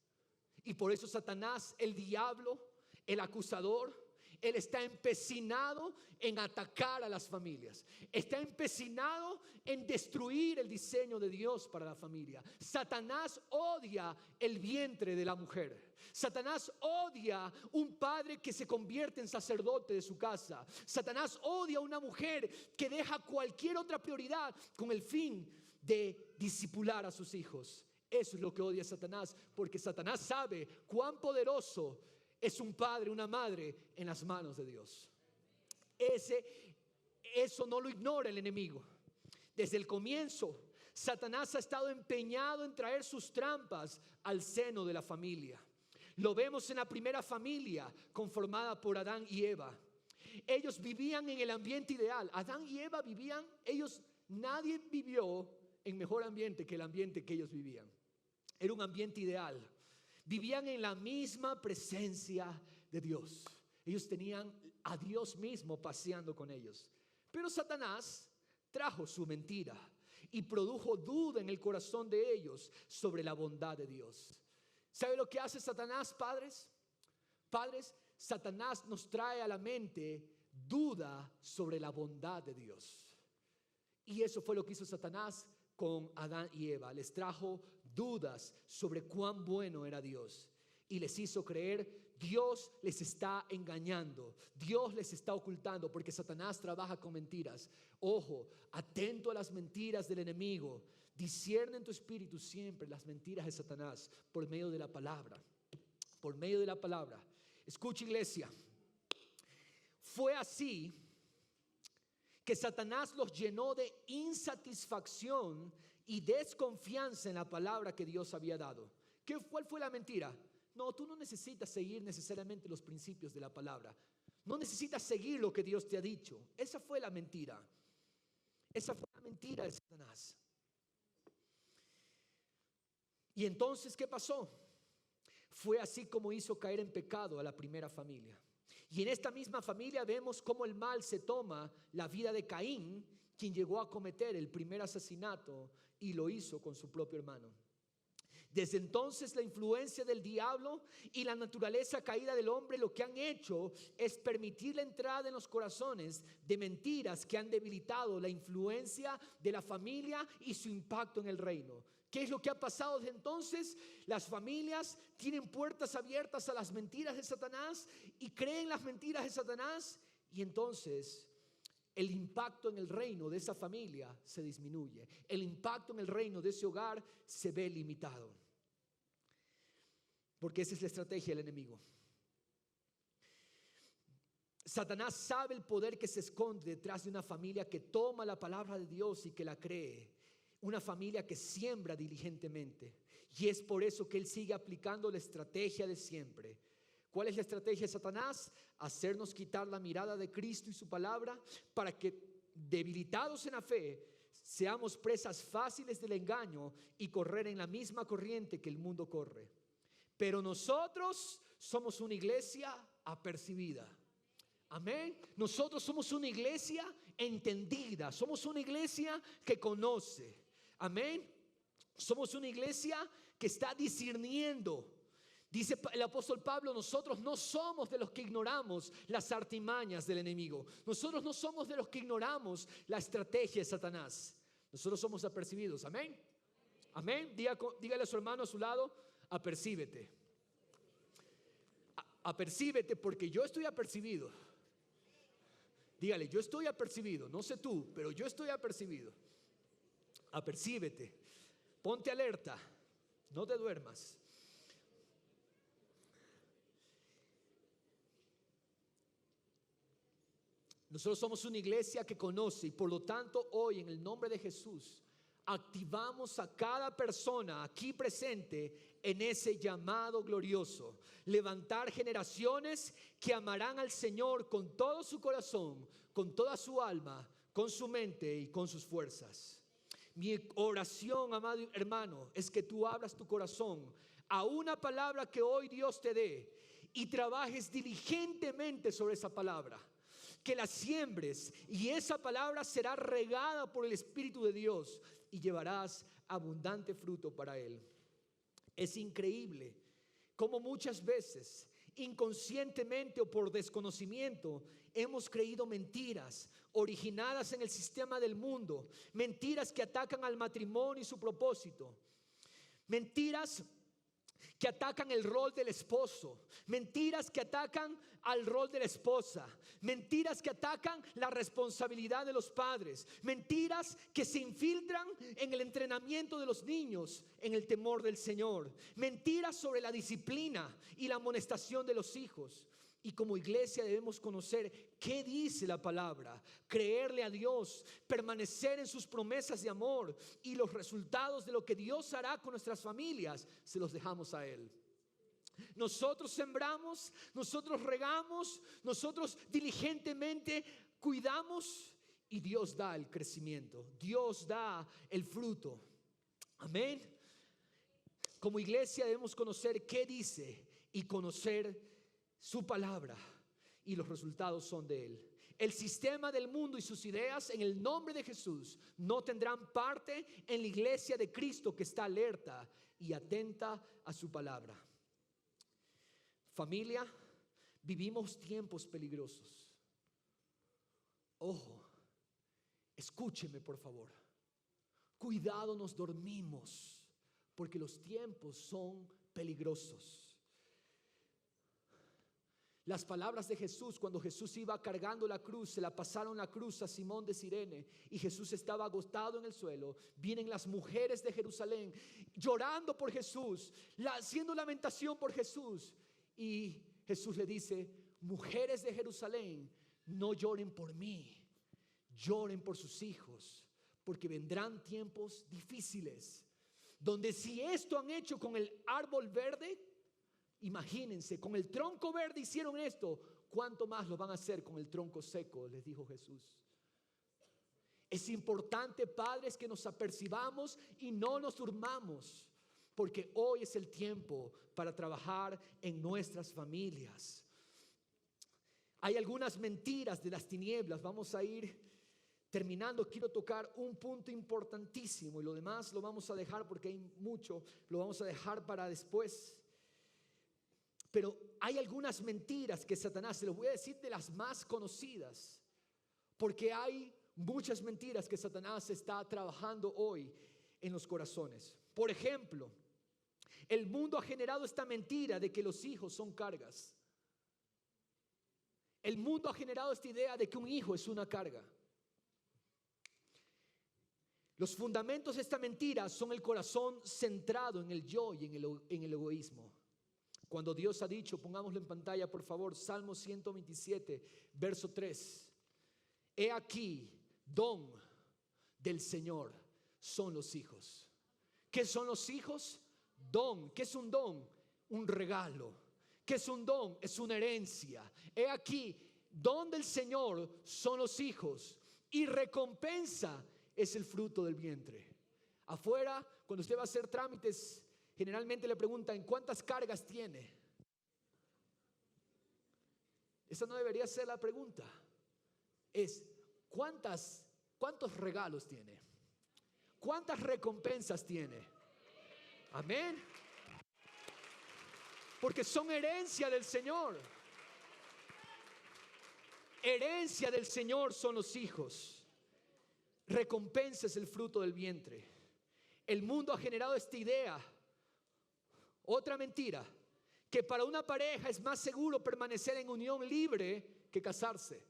Y por eso Satanás, el diablo, el acusador, él está empecinado en atacar a las familias. Está empecinado en destruir el diseño de Dios para la familia. Satanás odia el vientre de la mujer. Satanás odia un padre que se convierte en sacerdote de su casa. Satanás odia a una mujer que deja cualquier otra prioridad con el fin de discipular a sus hijos. Eso es lo que odia Satanás, porque Satanás sabe cuán poderoso es un padre, una madre en las manos de Dios. Eso no lo ignora el enemigo. Desde el comienzo, Satanás ha estado empeñado en traer sus trampas al seno de la familia. Lo vemos en la primera familia conformada por Adán y Eva. Ellos vivían en el ambiente ideal. Adán y Eva vivían, nadie vivió en mejor ambiente que el ambiente que ellos vivían. Era un ambiente ideal. Vivían en la misma presencia de Dios. Ellos tenían a Dios mismo paseando con ellos. Pero Satanás trajo su mentira y produjo duda en el corazón de ellos sobre la bondad de Dios. ¿Sabe lo que hace Satanás, padres? Padres, Satanás nos trae a la mente duda sobre la bondad de Dios. Y eso fue lo que hizo Satanás con Adán y Eva. Les trajo dudas sobre cuán bueno era Dios y les hizo creer: Dios les está engañando, Dios les está ocultando, porque Satanás trabaja con mentiras. Ojo, atento a las mentiras del enemigo. Discierne en tu espíritu siempre las mentiras de Satanás por medio de la palabra. Por medio de la palabra. Escucha, iglesia. Fue así que Satanás los llenó de insatisfacción y desconfianza en la palabra que Dios había dado. ¿Cuál fue la mentira? No, tú no necesitas seguir necesariamente los principios de la palabra. No necesitas seguir lo que Dios te ha dicho. Esa fue la mentira. Esa fue la mentira de Satanás. Y entonces, ¿qué pasó? Fue así como hizo caer en pecado a la primera familia. Y en esta misma familia vemos cómo el mal se toma la vida de Caín, quien llegó a cometer el primer asesinato y lo hizo con su propio hermano. Desde entonces la influencia del diablo y la naturaleza caída del hombre lo que han hecho es permitir la entrada en los corazones de mentiras que han debilitado la influencia de la familia y su impacto en el reino. ¿Qué es lo que ha pasado desde entonces? Las familias tienen puertas abiertas a las mentiras de Satanás y creen las mentiras de Satanás, y entonces el impacto en el reino de esa familia se disminuye. El impacto en el reino de ese hogar se ve limitado. Porque esa es la estrategia del enemigo. Satanás sabe el poder que se esconde detrás de una familia que toma la palabra de Dios y que la cree. Una familia que siembra diligentemente. Y es por eso que él sigue aplicando la estrategia de siempre. ¿Cuál es la estrategia de Satanás? Hacernos quitar la mirada de Cristo y su palabra para que, debilitados en la fe, seamos presas fáciles del engaño y correr en la misma corriente que el mundo corre. Pero nosotros somos una iglesia apercibida. Amén. Nosotros somos una iglesia entendida. Somos una iglesia que conoce. Amén. Somos una iglesia que está discerniendo. Dice el apóstol Pablo, nosotros no somos de los que ignoramos las artimañas del enemigo. Nosotros no somos de los que ignoramos la estrategia de Satanás. Nosotros somos apercibidos. Amén. Amén. Dígale a su hermano a su lado, apercíbete. Apercíbete, porque yo estoy apercibido. Dígale, yo estoy apercibido. No sé tú, pero yo estoy apercibido. Apercíbete. Ponte alerta. No te duermas. Nosotros somos una iglesia que conoce, y por lo tanto hoy, en el nombre de Jesús, activamos a cada persona aquí presente en ese llamado glorioso. Levantar generaciones que amarán al Señor con todo su corazón, con toda su alma, con su mente y con sus fuerzas. Mi oración, amado hermano, es que tú abras tu corazón a una palabra que hoy Dios te dé y trabajes diligentemente sobre esa palabra. Que la siembres, y esa palabra será regada por el Espíritu de Dios y llevarás abundante fruto para Él. Es increíble cómo muchas veces, inconscientemente o por desconocimiento, hemos creído mentiras originadas en el sistema del mundo, mentiras que atacan al matrimonio y su propósito, mentiras que atacan el rol del esposo, mentiras que atacan al rol de la esposa, mentiras que atacan la responsabilidad de los padres, mentiras que se infiltran en el entrenamiento de los niños en el temor del Señor, mentiras sobre la disciplina y la amonestación de los hijos. Y como iglesia debemos conocer qué dice la palabra, creerle a Dios, permanecer en sus promesas de amor, y los resultados de lo que Dios hará con nuestras familias se los dejamos a Él. Nosotros sembramos, nosotros regamos, nosotros diligentemente cuidamos, y Dios da el crecimiento, Dios da el fruto. Amén. Como iglesia debemos conocer qué dice y conocer su palabra, y los resultados son de Él. El sistema del mundo y sus ideas, en el nombre de Jesús, no tendrán parte en la iglesia de Cristo, que está alerta y atenta a su palabra. Familia, vivimos tiempos peligrosos. Ojo, escúcheme por favor. Cuidado, nos dormimos, porque los tiempos son peligrosos. Las palabras de Jesús, cuando Jesús iba cargando la cruz, se la pasaron la cruz a Simón de Cirene, y Jesús estaba agotado en el suelo. Vienen las mujeres de Jerusalén llorando por Jesús, haciendo lamentación por Jesús, y Jesús le dice: mujeres de Jerusalén, no lloren por mí, lloren por sus hijos, porque vendrán tiempos difíciles, donde si esto han hecho con el árbol verde, imagínense, con el tronco verde hicieron esto, ¿cuánto más lo van a hacer con el tronco seco?, les dijo Jesús. Es importante, padres, que nos apercibamos y no nos durmamos, porque hoy es el tiempo para trabajar en nuestras familias. Hay algunas mentiras de las tinieblas. Vamos a ir terminando. Quiero tocar un punto importantísimo y lo demás lo vamos a dejar porque hay mucho, lo vamos a dejar para después. Pero hay algunas mentiras que Satanás, se los voy a decir de las más conocidas, porque hay muchas mentiras que Satanás está trabajando hoy en los corazones. Por ejemplo, el mundo ha generado esta mentira de que los hijos son cargas. El mundo ha generado esta idea de que un hijo es una carga. Los fundamentos de esta mentira son el corazón centrado en el yo y en el egoísmo. Cuando Dios ha dicho, pongámoslo en pantalla por favor, Salmo 127, verso 3. He aquí, don del Señor son los hijos. ¿Qué son los hijos? Don. ¿Qué es un don? Un regalo. ¿Qué es un don? Es una herencia. He aquí, don del Señor son los hijos y recompensa es el fruto del vientre. Afuera, cuando usted va a hacer trámites, generalmente le preguntan ¿cuántas cargas tiene? Esa no debería ser la pregunta. Es ¿cuántos regalos tiene? ¿Cuántas recompensas tiene? Amén. Porque son herencia del Señor. Herencia del Señor son los hijos. Recompensa es el fruto del vientre. El mundo ha generado esta idea, otra mentira, que para una pareja es más seguro permanecer en unión libre que casarse.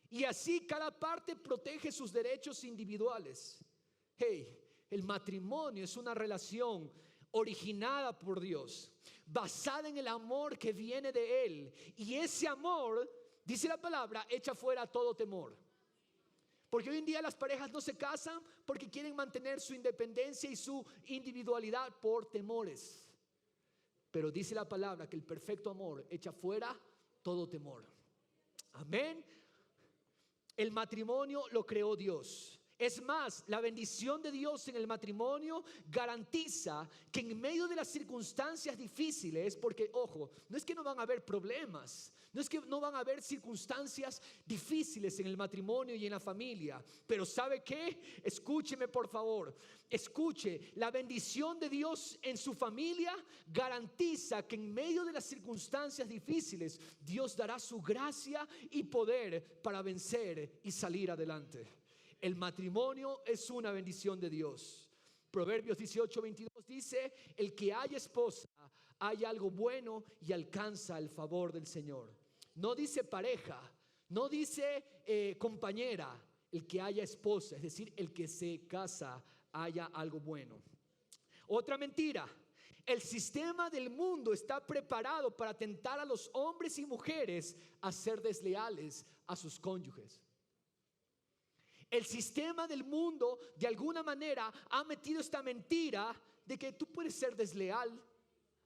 Y así cada parte protege sus derechos individuales. Hey, el matrimonio es una relación originada por Dios, basada en el amor que viene de Él. Y ese amor, dice la palabra, echa fuera todo temor. Porque hoy en día las parejas no se casan porque quieren mantener su independencia y su individualidad por temores. Pero dice la palabra que el perfecto amor echa fuera todo temor. Amén. El matrimonio lo creó Dios. Es más, la bendición de Dios en el matrimonio garantiza que en medio de las circunstancias difíciles, porque ojo, no es que no van a haber problemas, no es que no van a haber circunstancias difíciles en el matrimonio y en la familia, pero ¿sabe qué? Escúcheme por favor, escuche, la bendición de Dios en su familia garantiza que en medio de las circunstancias difíciles, Dios dará su gracia y poder para vencer y salir adelante. El matrimonio es una bendición de Dios. Proverbios 18:22 dice: el que haya esposa, haya algo bueno y alcanza el favor del Señor. No dice pareja, no dice compañera. El que haya esposa, es decir, el que se casa, haya algo bueno. Otra mentira: el sistema del mundo está preparado para tentar a los hombres y mujeres a ser desleales a sus cónyuges. El sistema del mundo de alguna manera ha metido esta mentira de que tú puedes ser desleal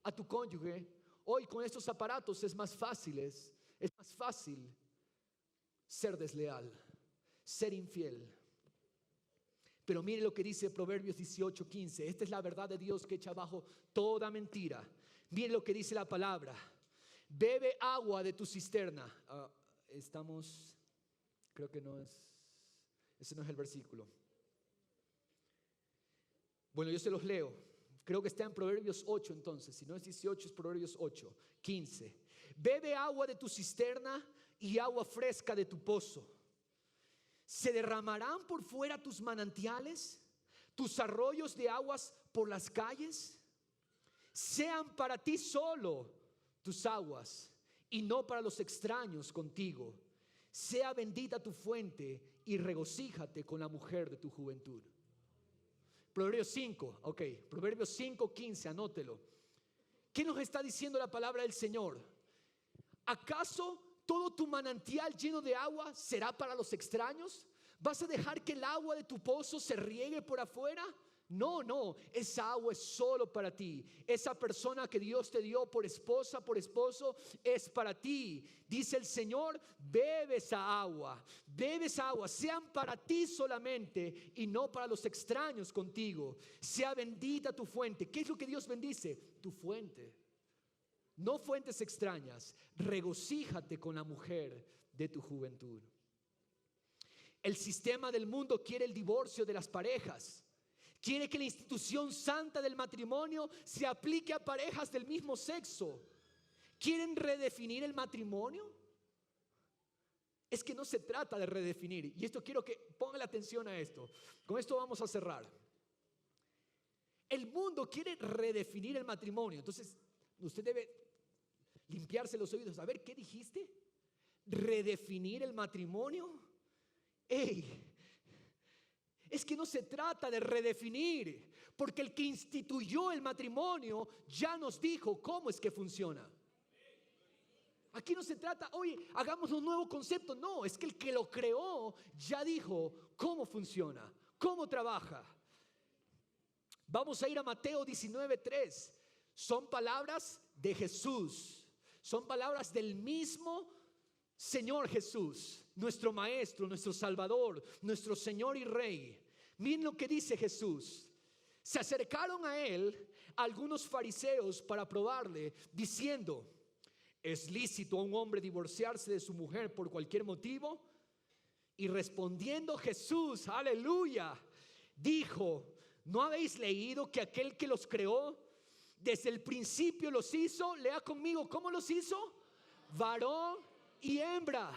a tu cónyuge. Hoy con estos aparatos es más fácil ser desleal, ser infiel. Pero mire lo que dice Proverbios 18:15. Esta es la verdad de Dios que echa abajo toda mentira. Mire lo que dice la palabra: bebe agua de tu cisterna. Creo que no es. Ese no es el versículo. Bueno, yo se los leo. Creo que está en Proverbios 8 entonces. Si no es 18, es Proverbios 8, 15. Bebe agua de tu cisterna y agua fresca de tu pozo. ¿Se derramarán por fuera tus manantiales, tus arroyos de aguas por las calles? Sean para ti solo tus aguas y no para los extraños contigo. Sea bendita tu fuente y regocíjate con la mujer de tu juventud. Proverbios 5, Proverbios 5:15, anótelo. ¿Qué nos está diciendo la palabra del Señor? ¿Acaso todo tu manantial lleno de agua será para los extraños? ¿Vas a dejar que el agua de tu pozo se riegue por afuera? No, no, esa agua es solo para ti. Esa persona que Dios te dio por esposa, por esposo, es para ti. Dice el Señor, bebe esa agua, sean para ti solamente y no para los extraños contigo. Sea bendita tu fuente. ¿Qué es lo que Dios bendice? Tu fuente. No fuentes extrañas. Regocíjate con la mujer de tu juventud. El sistema del mundo quiere el divorcio de las parejas. Quiere que la institución santa del matrimonio se aplique a parejas del mismo sexo. ¿Quieren redefinir el matrimonio? Es que no se trata de redefinir. Y esto quiero que pongan la atención a esto. Con esto vamos a cerrar. El mundo quiere redefinir el matrimonio. Entonces, usted debe limpiarse los oídos. A ver, ¿qué dijiste? ¿Redefinir el matrimonio? ¡Ey! Es que no se trata de redefinir, porque el que instituyó el matrimonio ya nos dijo cómo es que funciona. Aquí no se trata, oye, hagamos un nuevo concepto. No, es que el que lo creó ya dijo cómo funciona, cómo trabaja. Vamos a ir a Mateo 19:3. Son palabras de Jesús. Son palabras del mismo Señor Jesús, nuestro Maestro, nuestro Salvador, nuestro Señor y Rey. Miren lo que dice Jesús. Se acercaron a él algunos fariseos para probarle, diciendo: ¿es lícito a un hombre divorciarse de su mujer por cualquier motivo? Y respondiendo Jesús, aleluya, dijo: ¿no habéis leído que aquel que los creó desde el principio los hizo? Lea conmigo, ¿cómo los hizo? Varón y hembra.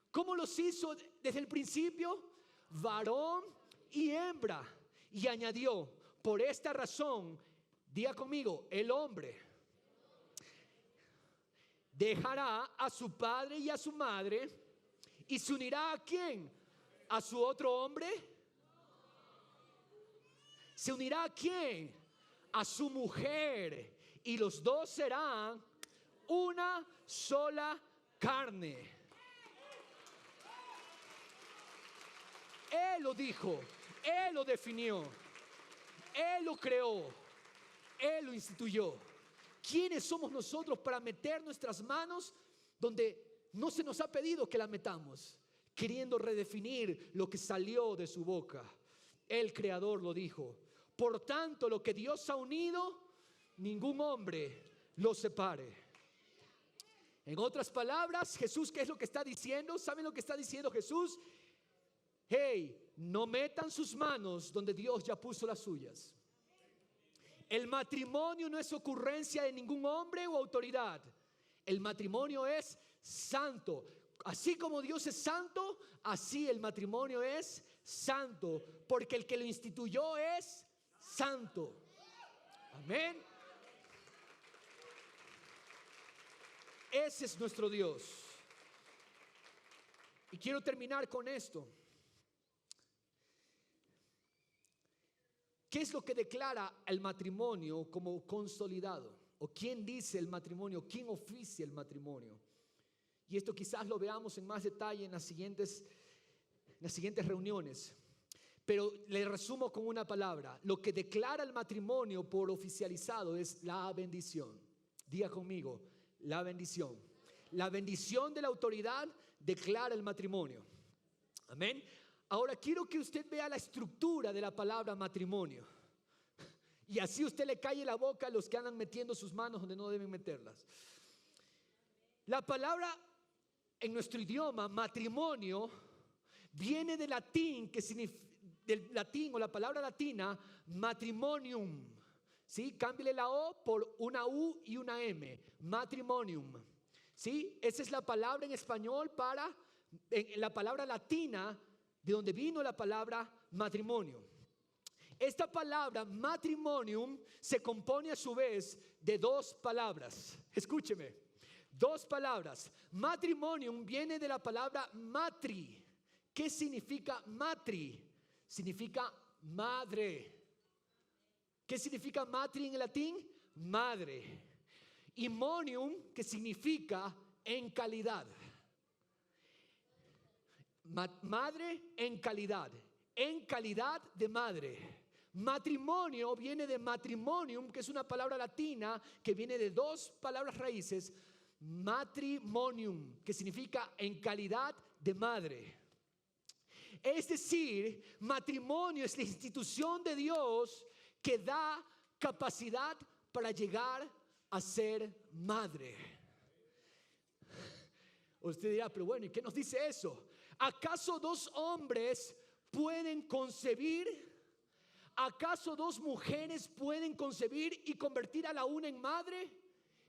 ¿Cómo los hizo desde el principio? Varón y hembra. Y añadió: por esta razón, diga conmigo, el hombre dejará a su padre y a su madre y se unirá ¿a quién? ¿A su otro hombre? ¿Se unirá a quién? A su mujer, y los dos serán una sola carne. Él lo dijo, Él lo definió, Él lo creó, Él lo instituyó. ¿Quiénes somos nosotros para meter nuestras manos donde no se nos ha pedido que la metamos, queriendo redefinir lo que salió de su boca? El Creador lo dijo. Por tanto, lo que Dios ha unido, ningún hombre lo separe. En otras palabras, Jesús, ¿qué es lo que está diciendo? ¿Saben lo que está diciendo Jesús? Hey, no metan sus manos donde Dios ya puso las suyas. El matrimonio no es ocurrencia de ningún hombre o autoridad. El matrimonio es santo. Así como Dios es santo, así el matrimonio es santo, porque el que lo instituyó es santo. Amén. Ese es nuestro Dios. Y quiero terminar con esto. ¿Qué es lo que declara el matrimonio como consolidado? ¿O quién dice el matrimonio? ¿Quién oficia el matrimonio? Y esto quizás lo veamos en más detalle en las siguientes reuniones. Pero le resumo con una palabra. Lo que declara el matrimonio por oficializado es la bendición. Diga conmigo, la bendición. La bendición de la autoridad declara el matrimonio. Amén. Ahora quiero que usted vea la estructura de la palabra matrimonio. Y así usted le calle la boca a los que andan metiendo sus manos donde no deben meterlas. La palabra en nuestro idioma, matrimonio, viene del latín, del latín o la palabra latina, matrimonium. ¿Sí? Cámbiale la O por una U y una M. Matrimonium. ¿Sí? Esa es la palabra en español la palabra latina, de donde vino la palabra matrimonio. Esta palabra matrimonium se compone a su vez de dos palabras. Escúcheme, dos palabras. Matrimonium viene de la palabra matri. ¿Qué significa matri? Significa madre. ¿Qué significa matri en el latín? Madre. Y monium, que significa en calidad. Madre en calidad de madre. Matrimonio viene de matrimonium, que es una palabra latina que viene de dos palabras raíces. Matrimonium, que significa en calidad de madre. Es decir, matrimonio es la institución de Dios que da capacidad para llegar a ser madre. Usted dirá, pero bueno, ¿y qué nos dice eso? ¿Acaso dos hombres pueden concebir? ¿Acaso dos mujeres pueden concebir y convertir a la una en madre?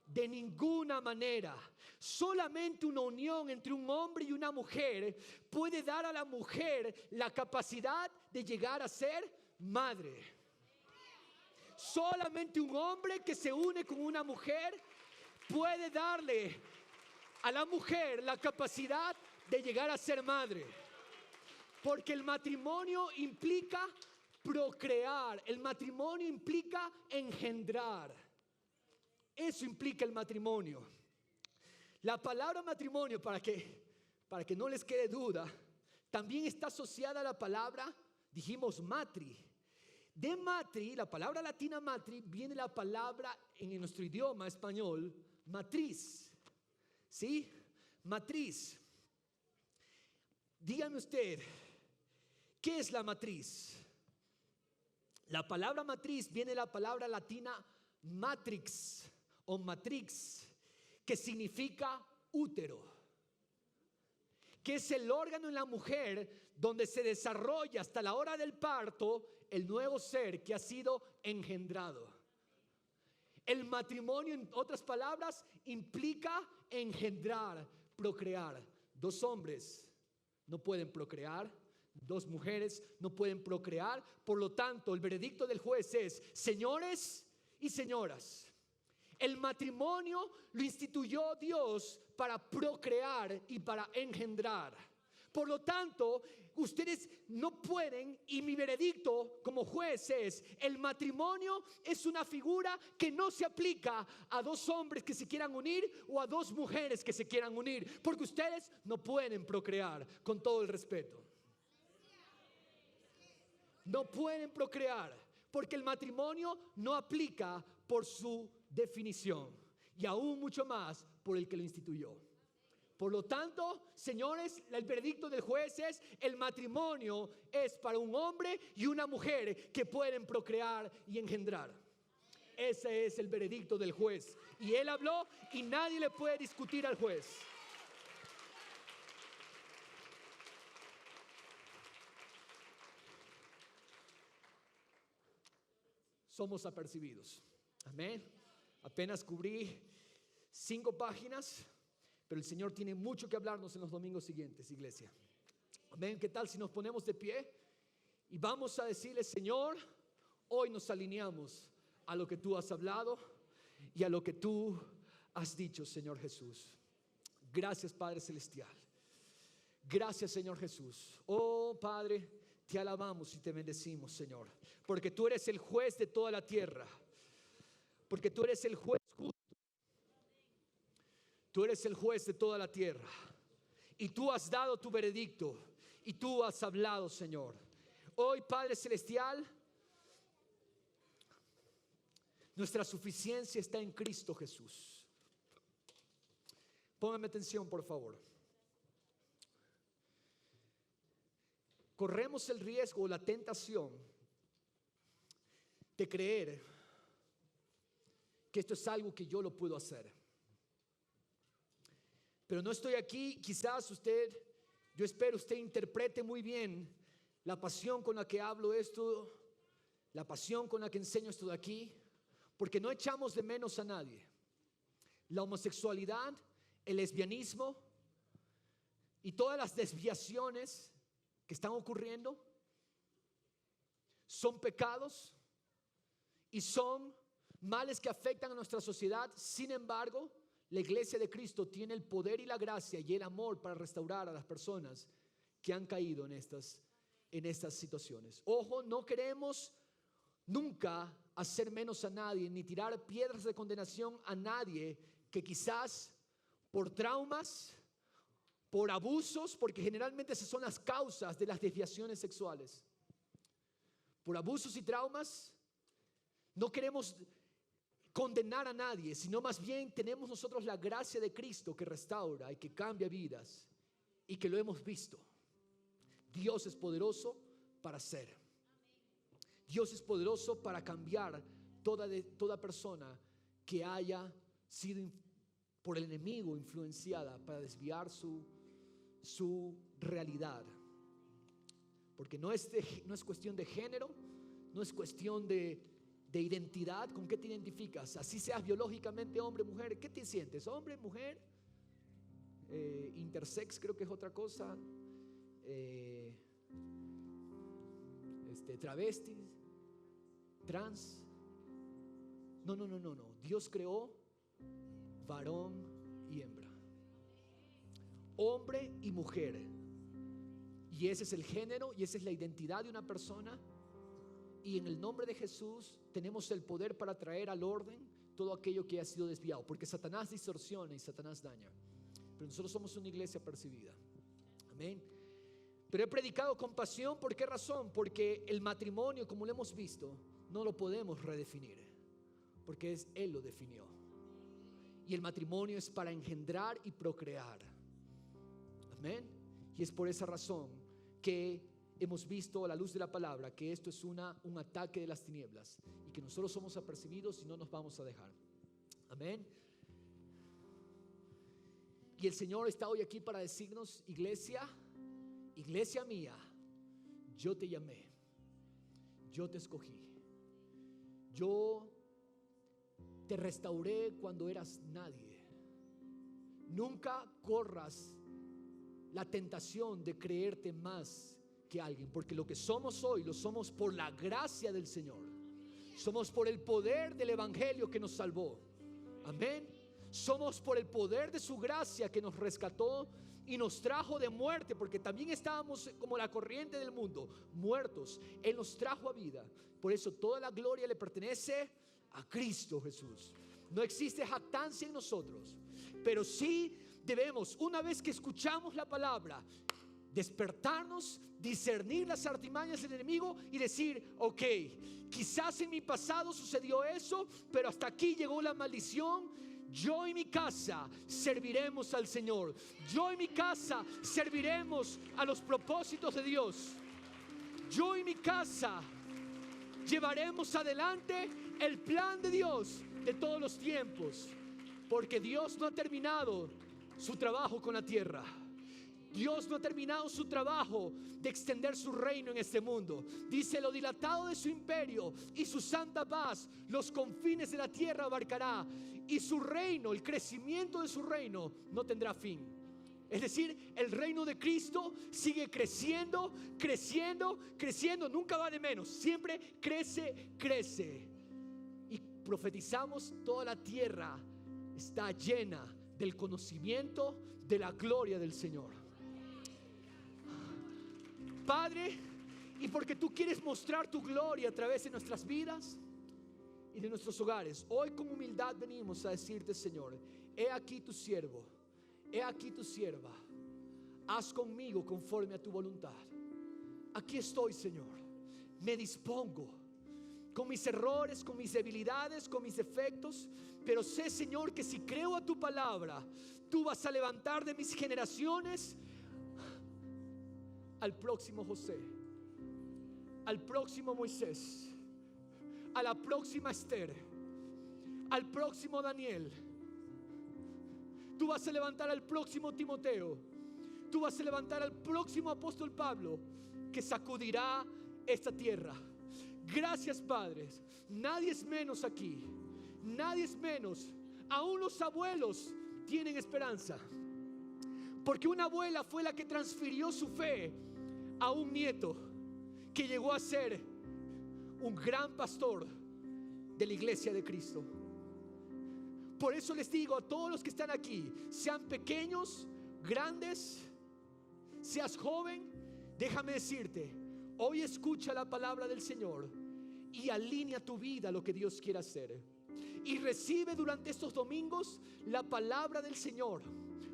De ninguna manera. Solamente una unión entre un hombre y una mujer puede dar a la mujer la capacidad de llegar a ser madre. Solamente un hombre que se une con una mujer puede darle a la mujer la capacidad de llegar a ser madre. Porque el matrimonio implica procrear, el matrimonio implica engendrar. Eso implica el matrimonio. La palabra matrimonio, para que no les quede duda, también está asociada a la palabra, dijimos matri. De matri, la palabra latina matri, viene la palabra en nuestro idioma español, matriz. ¿Sí? Matriz. Dígame usted, ¿qué es la matriz? La palabra matriz viene de la palabra latina matrix o matrix, que significa útero, que es el órgano en la mujer donde se desarrolla hasta la hora del parto el nuevo ser que ha sido engendrado. El matrimonio, en otras palabras, implica engendrar, procrear. Dos hombres no pueden procrear, dos mujeres no pueden procrear. Por lo tanto, el veredicto del juez es: señores y señoras, el matrimonio lo instituyó Dios para procrear y para engendrar. Por lo tanto, ustedes no pueden, y mi veredicto como juez es: el matrimonio es una figura que no se aplica a dos hombres que se quieran unir o a dos mujeres que se quieran unir, porque ustedes no pueden procrear, con todo el respeto. No pueden procrear, porque el matrimonio no aplica por su definición, y aún mucho más por el que lo instituyó. Por lo tanto, señores, el veredicto del juez es: el matrimonio es para un hombre y una mujer que pueden procrear y engendrar. Ese es el veredicto del juez, y él habló y nadie le puede discutir al juez. Somos apercibidos. Amén. Apenas cubrí 5 páginas, pero el Señor tiene mucho que hablarnos en los domingos siguientes, iglesia. Amén. ¿Qué tal si nos ponemos de pie y vamos a decirle: Señor, hoy nos alineamos a lo que tú has hablado y a lo que tú has dicho, Señor Jesús? Gracias, Padre Celestial. Gracias, Señor Jesús. Oh, Padre, te alabamos y te bendecimos, Señor, porque tú eres el juez de toda la tierra, porque tú eres el juez justo. Tú eres el juez de toda la tierra, y tú has dado tu veredicto, y tú has hablado, Señor. Hoy, Padre Celestial, nuestra suficiencia está en Cristo Jesús. Póngame atención, por favor. Corremos el riesgo, la tentación de creer que esto es algo que yo lo puedo hacer. Pero no estoy aquí, quizás yo espero usted interprete muy bien la pasión con la que hablo esto, la pasión con la que enseño esto de aquí, porque no echamos de menos a nadie. La homosexualidad, el lesbianismo y todas las desviaciones que están ocurriendo son pecados y son males que afectan a nuestra sociedad. Sin embargo, la iglesia de Cristo tiene el poder y la gracia y el amor para restaurar a las personas que han caído en estas situaciones. Ojo, no queremos nunca hacer menos a nadie, ni tirar piedras de condenación a nadie que quizás por traumas, por abusos, porque generalmente esas son las causas de las desviaciones sexuales. Por abusos y traumas. No queremos condenar a nadie, sino más bien tenemos nosotros la gracia de Cristo que restaura y que cambia vidas y que lo hemos visto. Dios es poderoso para hacer. Dios es poderoso para cambiar toda persona que haya sido por el enemigo influenciada para desviar su realidad. Porque no es cuestión de género, no es cuestión de identidad. ¿Con qué te identificas? Así seas biológicamente hombre, mujer, ¿qué te sientes? ¿Hombre, mujer? Intersex creo que es otra cosa. Travestis, trans. No. Dios creó varón y hembra, hombre y mujer, y ese es el género y esa es la identidad de una persona. Y en el nombre de Jesús tenemos el poder para traer al orden todo aquello que ha sido desviado, porque Satanás distorsiona y Satanás daña, pero nosotros somos una iglesia percibida. Amén. Pero he predicado con pasión. ¿Por qué razón? Porque el matrimonio, como lo hemos visto, no lo podemos redefinir, porque Él lo definió. Y el matrimonio es para engendrar y procrear. Amén. Y es por esa razón que hemos visto a la luz de la palabra que esto es un ataque de las tinieblas y que nosotros somos apercibidos y no nos vamos a dejar. Amén. Y el Señor está hoy aquí para decirnos: iglesia mía, yo te llamé, yo te escogí, yo te restauré cuando eras nadie. Nunca corras la tentación de creerte más que alguien, porque lo que somos hoy lo somos por la gracia del Señor. Somos por el poder del evangelio que nos salvó. Amén. Somos por el poder de su gracia que nos rescató y nos trajo de muerte, porque también estábamos como la corriente del mundo, muertos. Él nos trajo a vida. Por eso toda la gloria le pertenece a Cristo Jesús. No existe jactancia en nosotros, pero sí debemos, una vez que escuchamos la palabra, despertarnos, discernir las artimañas del enemigo y decir: ok, quizás en mi pasado sucedió eso, pero hasta aquí llegó la maldición. Yo y mi casa serviremos al Señor. Yo y mi casa serviremos a los propósitos de Dios. Yo y mi casa llevaremos adelante el plan de Dios de todos los tiempos, porque Dios no ha terminado su trabajo con la tierra. Dios no ha terminado su trabajo de extender su reino en este mundo. Dice: lo dilatado de su imperio y su santa paz los confines de la tierra abarcará, y su reino, el crecimiento de su reino, no tendrá fin. Es decir, el reino de Cristo sigue creciendo, nunca va de menos, siempre crece. Y profetizamos: toda la tierra está llena del conocimiento de la gloria del Señor. Padre, y porque tú quieres mostrar tu gloria a través de nuestras vidas y de nuestros hogares, hoy con humildad venimos a decirte: Señor, he aquí tu siervo, he aquí tu sierva, haz conmigo conforme a tu voluntad. Aquí estoy, Señor, me dispongo, con mis errores, con mis debilidades, con mis defectos, pero sé, Señor, que si creo a tu palabra, tú vas a levantar de mis generaciones al próximo José, al próximo Moisés, a la próxima Esther, al próximo Daniel. Tú vas a levantar al próximo Timoteo. Tú vas a levantar al próximo apóstol Pablo, que sacudirá esta tierra. Gracias, padres. Nadie es menos aquí. Nadie es menos. Aún los abuelos tienen esperanza, porque una abuela fue la que transfirió su fe a un nieto que llegó a ser un gran pastor de la iglesia de Cristo. Por eso les digo a todos los que están aquí, sean pequeños, grandes, seas joven, déjame decirte, hoy escucha la palabra del Señor y alinea tu vida a lo que Dios quiere hacer. Y recibe durante estos domingos la palabra del Señor,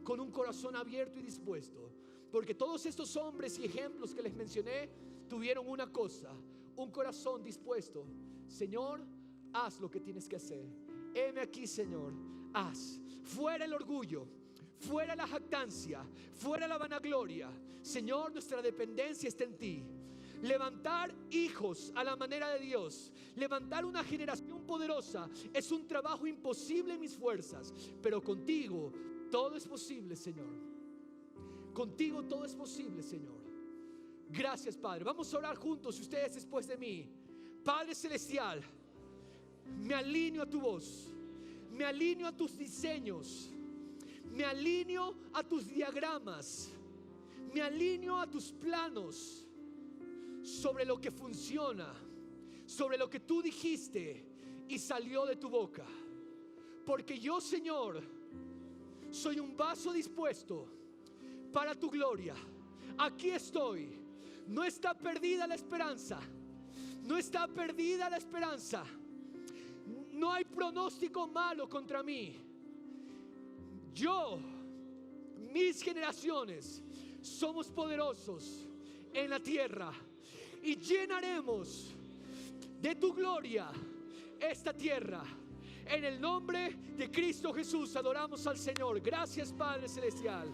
con un corazón abierto y dispuesto. Porque todos estos hombres y ejemplos que les mencioné tuvieron una cosa: un corazón dispuesto. Señor, haz lo que tienes que hacer. Heme aquí, Señor, haz. Fuera el orgullo, fuera la jactancia, fuera la vanagloria. Señor, nuestra dependencia está en ti. Levantar hijos a la manera de Dios, levantar una generación poderosa, es un trabajo imposible en mis fuerzas, pero contigo todo es posible, Señor. Contigo todo es posible, Señor. Gracias, Padre. Vamos a orar juntos, ustedes después de mí. Padre Celestial, me alineo a tu voz, me alineo a tus diseños, me alineo a tus diagramas, me alineo a tus planos sobre lo que funciona, sobre lo que tú dijiste y salió de tu boca. Porque yo, Señor, soy un vaso dispuesto para tu gloria. Aquí estoy. No está perdida la esperanza. No está perdida la esperanza. No hay pronóstico malo contra mí. Yo, mis generaciones, somos poderosos en la tierra y llenaremos de tu gloria esta tierra. En el nombre de Cristo Jesús adoramos al Señor. Gracias, Padre Celestial.